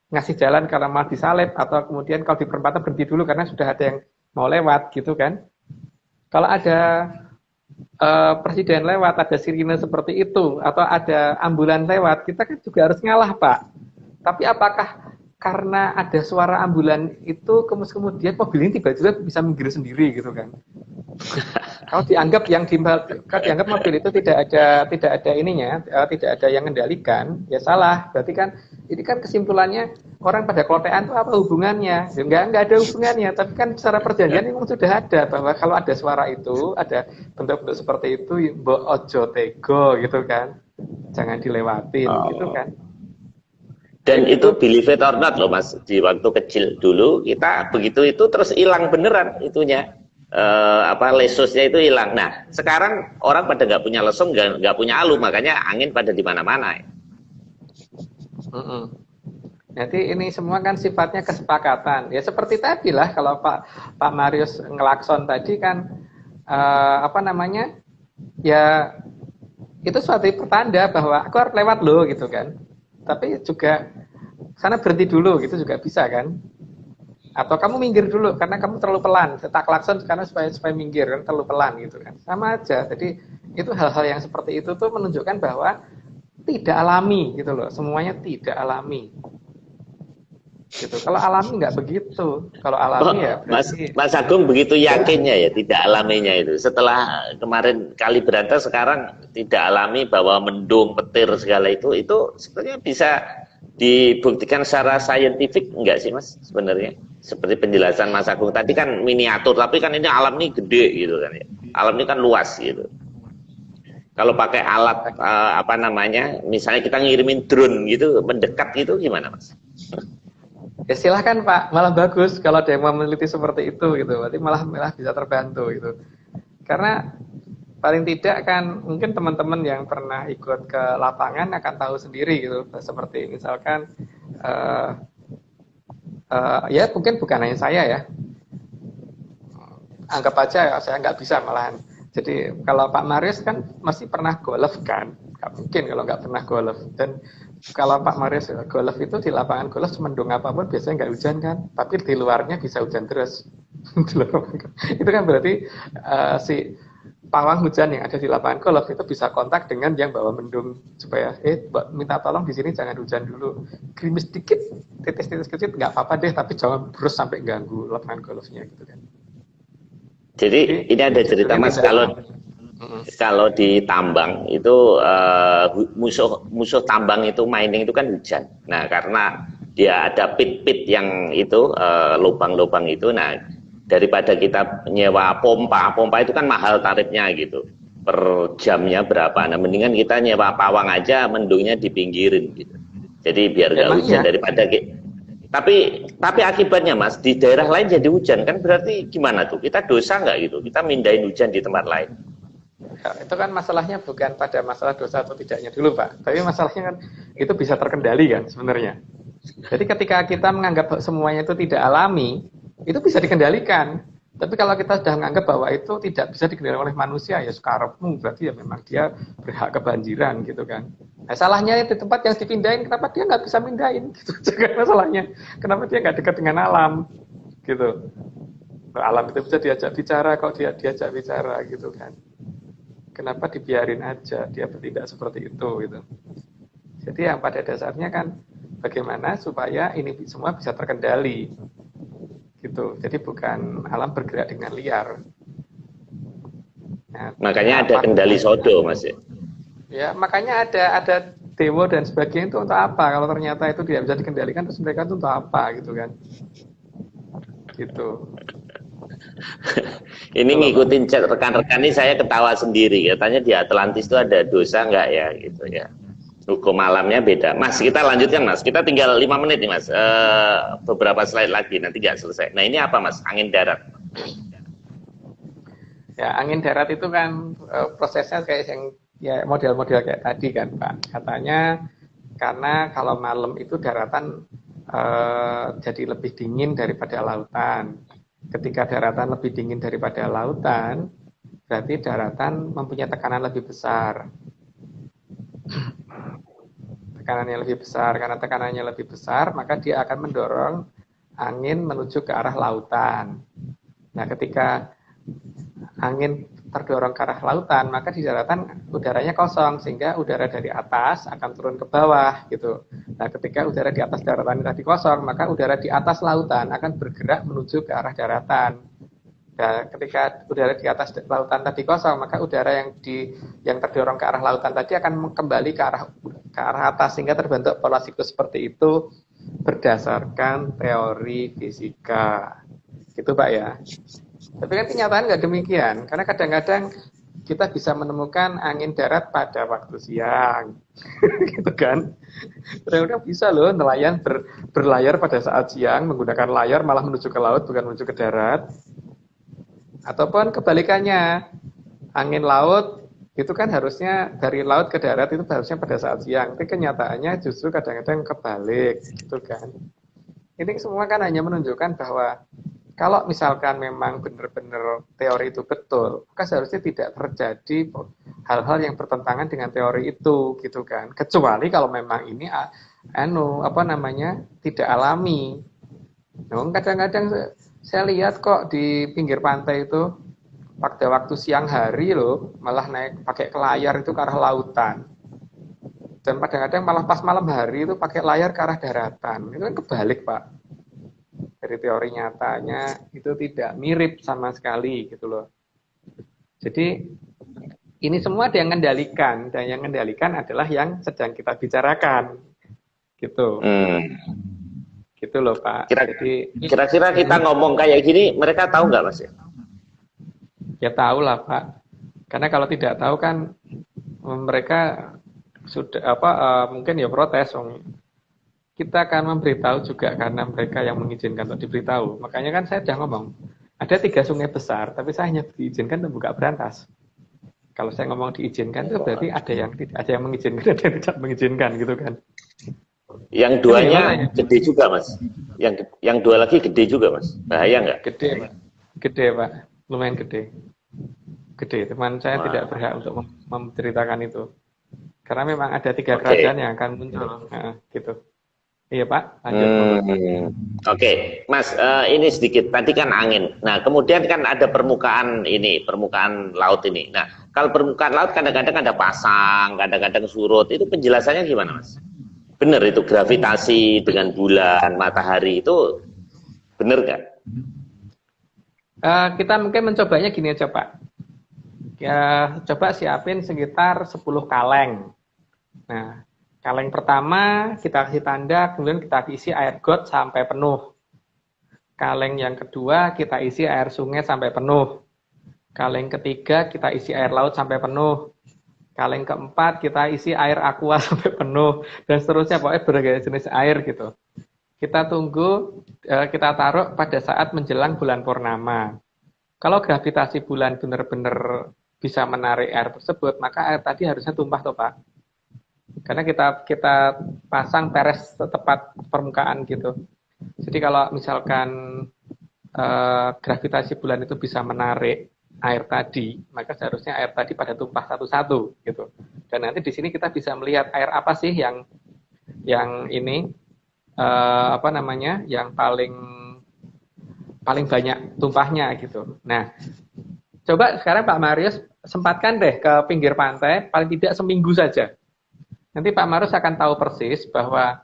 ngasih jalan karena mau disalib, atau kemudian kalau di perempatan berhenti dulu karena sudah ada yang mau lewat gitu kan. Kalau ada presiden lewat, ada sirine seperti itu, atau ada ambulan lewat, kita kan juga harus ngalah Pak. Tapi apakah karena ada suara ambulan itu kemudian mobil ini tiba-tiba bisa minggir sendiri gitu kan? Kalau dianggap dianggap mobil itu tidak ada ininya, tidak ada yang mengendalikan, ya salah. Berarti kan ini kan kesimpulannya orang pada klotekan itu apa hubungannya? Ya, enggak ada hubungannya. Tapi kan secara perjanjian memang sudah ada bahwa kalau ada suara itu, ada bentuk-bentuk seperti itu, mbok ojo tego gitu kan, jangan dilewatin gitu kan. Dan itu believe it or not loh Mas, di waktu kecil dulu kita begitu itu terus hilang beneran itunya. Lesusnya itu hilang. Nah, sekarang orang pada nggak punya lesung, nggak punya alu, makanya angin pada di mana-mana. Jadi ini semua kan sifatnya kesepakatan. Ya seperti tadi lah, kalau Pak Marius ngelakson tadi kan ya itu suatu pertanda bahwa aku harus lewat loh gitu kan. Tapi juga sana berhenti dulu gitu juga bisa kan. Atau kamu minggir dulu karena kamu terlalu pelan. Tak klakson karena supaya minggir kan terlalu pelan gitu kan. Sama aja. Jadi itu hal-hal yang seperti itu tuh menunjukkan bahwa tidak alami gitu loh. Semuanya tidak alami. Gitu. Kalau alami nggak begitu. Kalau alami ya berarti... Mas Agung begitu yakinnya ya tidak alaminya itu. Setelah kemarin kali berantas, sekarang tidak alami bahwa mendung, petir segala itu sebenarnya bisa dibuktikan secara saintifik enggak sih Mas sebenarnya? Seperti penjelasan Mas Agung tadi kan miniatur, tapi kan ini alam ini gede gitu kan ya. Alam ini kan luas gitu. Kalau pakai alat apa namanya, misalnya kita ngirimin drone gitu, mendekat gitu gimana Mas? Ya silahkan Pak, malah bagus kalau ada yang mau meneliti seperti itu gitu, berarti malah bisa terbantu gitu. Karena paling tidak kan mungkin teman-teman yang pernah ikut ke lapangan akan tahu sendiri gitu, seperti misalkan ya mungkin bukan hanya saya ya, anggap aja saya nggak bisa malahan. Jadi kalau Pak Marius kan masih pernah golf kan, nggak mungkin kalau nggak pernah golf. Dan kalau Pak Marius golf itu di lapangan golf semendung apapun biasanya nggak hujan kan, tapi di luarnya bisa hujan terus. Itu kan berarti si pawang hujan yang ada di lapangan golf itu bisa kontak dengan yang bawa mendung supaya minta tolong di sini jangan hujan dulu, gerimis dikit, titis-titis kecil nggak apa-apa deh, tapi jangan terus sampai ganggu lapangan golfnya gitu kan. Jadi ini ada cerita Mas, kalau di tambang itu musuh tambang itu mining itu kan hujan. Nah karena dia ada pit-pit yang itu lubang-lubang itu, nah daripada kita nyewa pompa itu kan mahal tarifnya gitu, per jamnya berapa. Nah mendingan kita nyewa pawang aja, mendungnya dipinggirin gitu. Jadi biar nggak hujan daripada tapi akibatnya Mas di daerah lain jadi hujan kan, berarti gimana tuh? Kita dosa nggak gitu? Kita mindahin hujan di tempat lain? Ya, itu kan masalahnya bukan pada masalah dosa atau tidaknya dulu Pak, tapi masalahnya kan itu bisa terkendali kan sebenarnya. Jadi ketika kita menganggap semuanya itu tidak alami, itu bisa dikendalikan. Tapi kalau kita sudah menganggap bahwa itu tidak bisa dikendalikan oleh manusia, ya sekarang berarti ya memang dia berhak kebanjiran gitu kan. Nah, salahnya di tempat yang dipindahin, kenapa dia nggak bisa mindahin? Gitu juga masalahnya. Kenapa dia nggak dekat dengan alam? Gitu. Alam itu bisa diajak bicara, kok dia diajak bicara gitu kan. Kenapa dibiarin aja dia bertindak seperti itu gitu. Jadi yang pada dasarnya kan bagaimana supaya ini semua bisa terkendali. Gitu. Jadi bukan alam bergerak dengan liar. Nah, makanya ada kendali sodo Mas ya. Ya, makanya ada dewa dan sebagainya itu untuk apa? Kalau ternyata itu tidak bisa dikendalikan, terus mereka itu untuk apa gitu kan? Gitu. Ini ngikutin chat rekan-rekan ini saya ketawa sendiri. Katanya di Atlantis itu ada dosa nggak ya gitu ya. Hukum alamnya beda. Mas, kita lanjutkan Mas. Kita tinggal 5 menit nih Mas. Beberapa slide lagi, nanti nggak selesai. Nah ini apa Mas? Angin darat. Ya, angin darat itu kan prosesnya kayak yang ya model-model kayak tadi kan Pak. Katanya karena kalau malam itu daratan jadi lebih dingin daripada lautan. Ketika daratan lebih dingin daripada lautan, berarti daratan mempunyai tekanan lebih besar. Tekanannya lebih besar, karena tekanannya lebih besar, maka dia akan mendorong angin menuju ke arah lautan. Nah, ketika angin terdorong ke arah lautan, maka di daratan udaranya kosong, sehingga udara dari atas akan turun ke bawah, gitu. Nah, ketika udara di atas daratan tadi kosong, maka udara di atas lautan akan bergerak menuju ke arah daratan. Dan ketika udara di atas lautan tadi kosong, maka udara yang terdorong ke arah lautan tadi akan kembali ke arah atas, sehingga terbentuk pola siklus seperti itu berdasarkan teori fisika. Gitu Pak ya. Tapi kan kenyataan nggak demikian, karena kadang-kadang kita bisa menemukan angin darat pada waktu siang, gitu kan. Ternyata bisa loh nelayan berlayar pada saat siang, menggunakan layar malah menuju ke laut bukan menuju ke darat. Ataupun kebalikannya, angin laut itu kan harusnya dari laut ke darat itu harusnya pada saat siang. Tapi kenyataannya justru kadang-kadang kebalik, gitu kan. Ini semua kan hanya menunjukkan bahwa kalau misalkan memang benar-benar teori itu betul, maka seharusnya tidak terjadi hal-hal yang bertentangan dengan teori itu, gitu kan. Kecuali kalau memang ini tidak alami. Nah, kadang-kadang saya lihat kok di pinggir pantai itu pada waktu siang hari loh malah naik pakai layar itu ke arah lautan, dan kadang-kadang malah pas malam hari itu pakai layar ke arah daratan. Itu kan kebalik Pak, dari teori nyatanya itu tidak mirip sama sekali gitu loh. Jadi ini semua ada yang mengendalikan, dan yang mengendalikan adalah yang sedang kita bicarakan gitu. Gitu loh Pak. Kira-kira kita ngomong kayak gini, mereka tahu nggak Mas ya? Ya tahu lah Pak. Karena kalau tidak tahu kan mereka sudah mungkin ya protes. Kita akan memberitahu juga karena mereka yang mengizinkan untuk diberitahu. Makanya kan saya sudah ngomong, ada 3 sungai besar, tapi saya hanya diizinkan untuk buka berantas. Kalau saya ngomong diizinkan itu berarti ada yang mengizinkan, ada yang tidak mengizinkan gitu kan. Yang duanya gede juga Mas. Yang 2 lagi gede juga Mas. Bahaya nggak? Gede Pak. Gede Pak. Lumayan gede. Gede. Teman saya tidak berhak untuk menceritakan itu. Karena memang ada 3 kerajaan yang akan muncul. Nah, gitu. Iya Pak, lanjut. Oke, Mas, ini sedikit. Tadi kan angin. Nah, kemudian kan ada permukaan laut ini. Nah, kalau permukaan laut kadang-kadang ada pasang, kadang-kadang surut. Itu penjelasannya gimana, Mas? Benar itu gravitasi dengan bulan, matahari itu benar nggak? Kita mungkin mencobanya gini aja Pak. Coba siapin sekitar 10 kaleng. Nah, kaleng pertama kita kasih tanda, kemudian kita isi air got sampai penuh. Kaleng yang kedua kita isi air sungai sampai penuh. Kaleng ketiga kita isi air laut sampai penuh. Kaleng keempat kita isi air aqua sampai penuh. Dan seterusnya, pokoknya berbagai jenis air gitu. Kita tunggu, kita taruh pada saat menjelang bulan purnama. Kalau gravitasi bulan benar-benar bisa menarik air tersebut, maka air tadi harusnya tumpah toh Pak. Karena kita pasang peres tepat permukaan gitu. Jadi kalau misalkan gravitasi bulan itu bisa menarik air tadi, maka seharusnya air tadi pada tumpah satu-satu gitu. Dan nanti di sini kita bisa melihat air apa sih yang ini yang paling banyak tumpahnya gitu. Nah, coba sekarang Pak Marius sempatkan deh ke pinggir pantai, paling tidak seminggu saja. Nanti Pak Marus akan tahu persis bahwa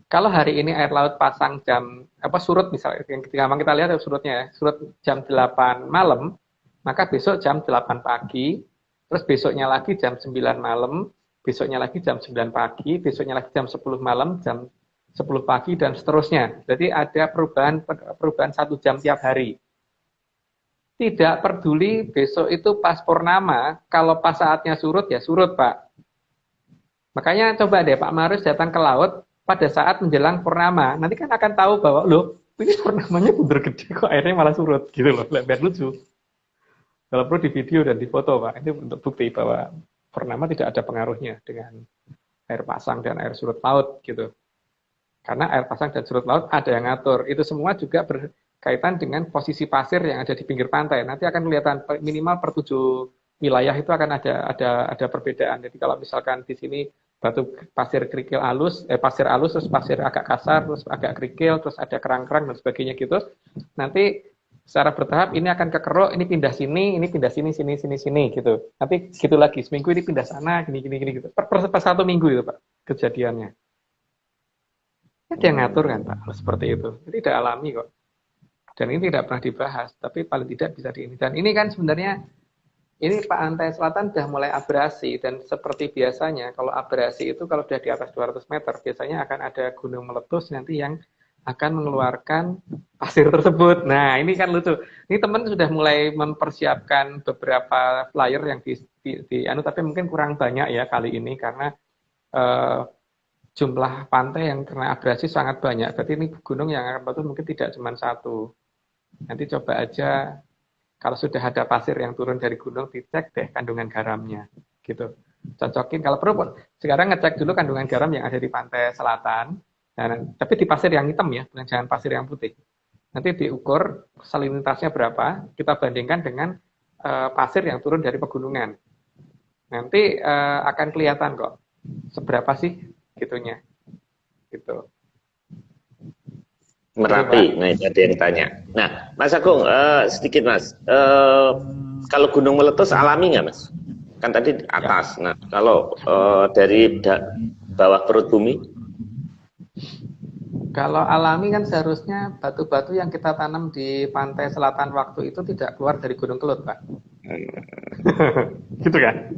kalau hari ini air laut pasang surut misalnya, yang kita lihat surutnya ya, surut jam 8 malam, maka besok jam 8 pagi, terus besoknya lagi jam 9 malam, besoknya lagi jam 9 pagi, besoknya lagi jam 10 malam, jam 10 pagi, dan seterusnya. Jadi ada perubahan 1 jam tiap hari. Tidak peduli besok itu pas purnama, kalau pas saatnya surut ya surut Pak. Makanya coba deh Pak Marus datang ke laut pada saat menjelang purnama. Nanti kan akan tahu bahwa, loh, ini purnamanya bener gede kok airnya malah surut. Gitu loh, biar lucu. Kalau perlu di video dan di foto Pak. Ini untuk bukti bahwa purnama tidak ada pengaruhnya dengan air pasang dan air surut laut gitu. Karena air pasang dan surut laut ada yang ngatur. Itu semua juga berkaitan dengan posisi pasir yang ada di pinggir pantai. Nanti akan kelihatan minimal per 7 wilayah itu akan ada perbedaan. Jadi kalau misalkan di sini pasir halus, terus pasir agak kasar, terus agak kerikil, terus ada kerang-kerang dan sebagainya gitu. Nanti secara bertahap ini akan kekeruk, ini pindah sini sini gitu. Nanti gitu lagi, seminggu ini pindah sana, gini gitu. Per 1 minggu itu Pak kejadiannya. Ada yang ngatur kan Pak, seperti itu. Jadi tidak alami kok. Dan ini tidak pernah dibahas, tapi paling tidak bisa ini. Dan ini kan sebenarnya ini pantai selatan sudah mulai abrasi, dan seperti biasanya kalau abrasi itu kalau sudah di atas 200 meter biasanya akan ada gunung meletus nanti yang akan mengeluarkan pasir tersebut. Nah ini kan lucu. Ini teman sudah mulai mempersiapkan beberapa flyer yang tapi mungkin kurang banyak ya kali ini karena jumlah pantai yang kena abrasi sangat banyak. Berarti ini gunung yang akan meletus mungkin tidak cuma 1. Nanti coba aja. Kalau sudah ada pasir yang turun dari gunung, dicek deh kandungan garamnya, gitu. Cocokin, kalau perlu, sekarang ngecek dulu kandungan garam yang ada di pantai selatan, tapi di pasir yang hitam ya, jangan pasir yang putih. Nanti diukur salinitasnya berapa, kita bandingkan dengan pasir yang turun dari pegunungan. Nanti akan kelihatan kok, seberapa sih gitunya, gitu. Merapi, nah itu ada yang tanya. Nah, Mas Agung, sedikit Mas, kalau gunung meletus alami nggak Mas? Kan tadi atas, nah kalau dari bawah perut bumi? Kalau alami kan seharusnya batu-batu yang kita tanam di pantai selatan waktu itu tidak keluar dari Gunung Kelut, Pak. Gitu kan?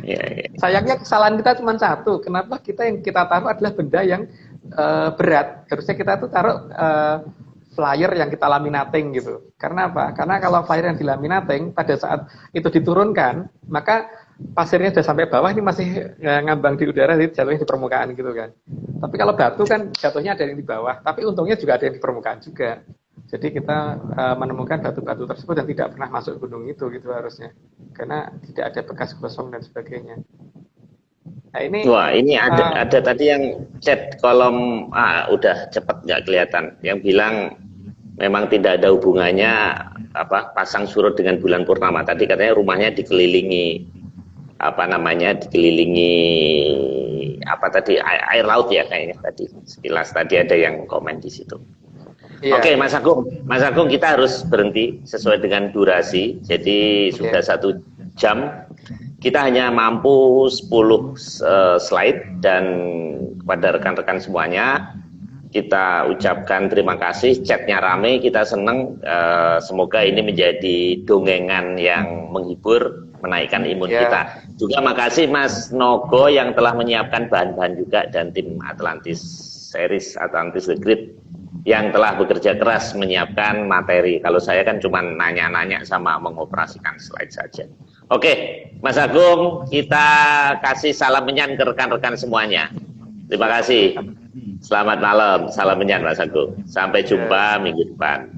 Ya. Sayangnya kesalahan kita cuma 1, kenapa yang kita taruh adalah benda yang berat. Harusnya kita tuh taruh flyer yang kita laminating gitu. Karena apa? Karena kalau flyer yang dilaminating pada saat itu diturunkan, maka pasirnya udah sampai bawah, ini masih ngambang di udara, jadi jatuhnya di permukaan gitu kan. Tapi kalau batu kan jatuhnya ada yang di bawah, tapi untungnya juga ada yang di permukaan juga. Jadi kita menemukan batu-batu tersebut dan tidak pernah masuk gunung itu gitu harusnya, karena tidak ada bekas gosong dan sebagainya. Nah ini, Wah, ini ada tadi yang chat kolom udah cepet nggak kelihatan, yang bilang memang tidak ada hubungannya pasang surut dengan bulan purnama. Tadi katanya rumahnya dikelilingi dikelilingi air laut ya kayaknya tadi. Sekilas tadi ada yang komen di situ. iya. Oke, Mas Agung kita harus berhenti sesuai dengan durasi. Jadi sudah 1 jam. Kita hanya mampu 10 slide, dan kepada rekan-rekan semuanya kita ucapkan terima kasih. Chatnya rame, kita senang. Semoga ini menjadi dongengan yang menghibur, menaikkan imun kita. Juga makasih Mas Nogo yang telah menyiapkan bahan-bahan juga, dan tim Atlantis Series, Atlantis The Great, yang telah bekerja keras menyiapkan materi. Kalau saya kan cuma nanya-nanya sama mengoperasikan slide saja. Oke, Mas Agung, kita kasih salam menyan ke rekan-rekan semuanya. Terima kasih. Selamat malam, salam menyan Mas Agung. Sampai jumpa minggu depan.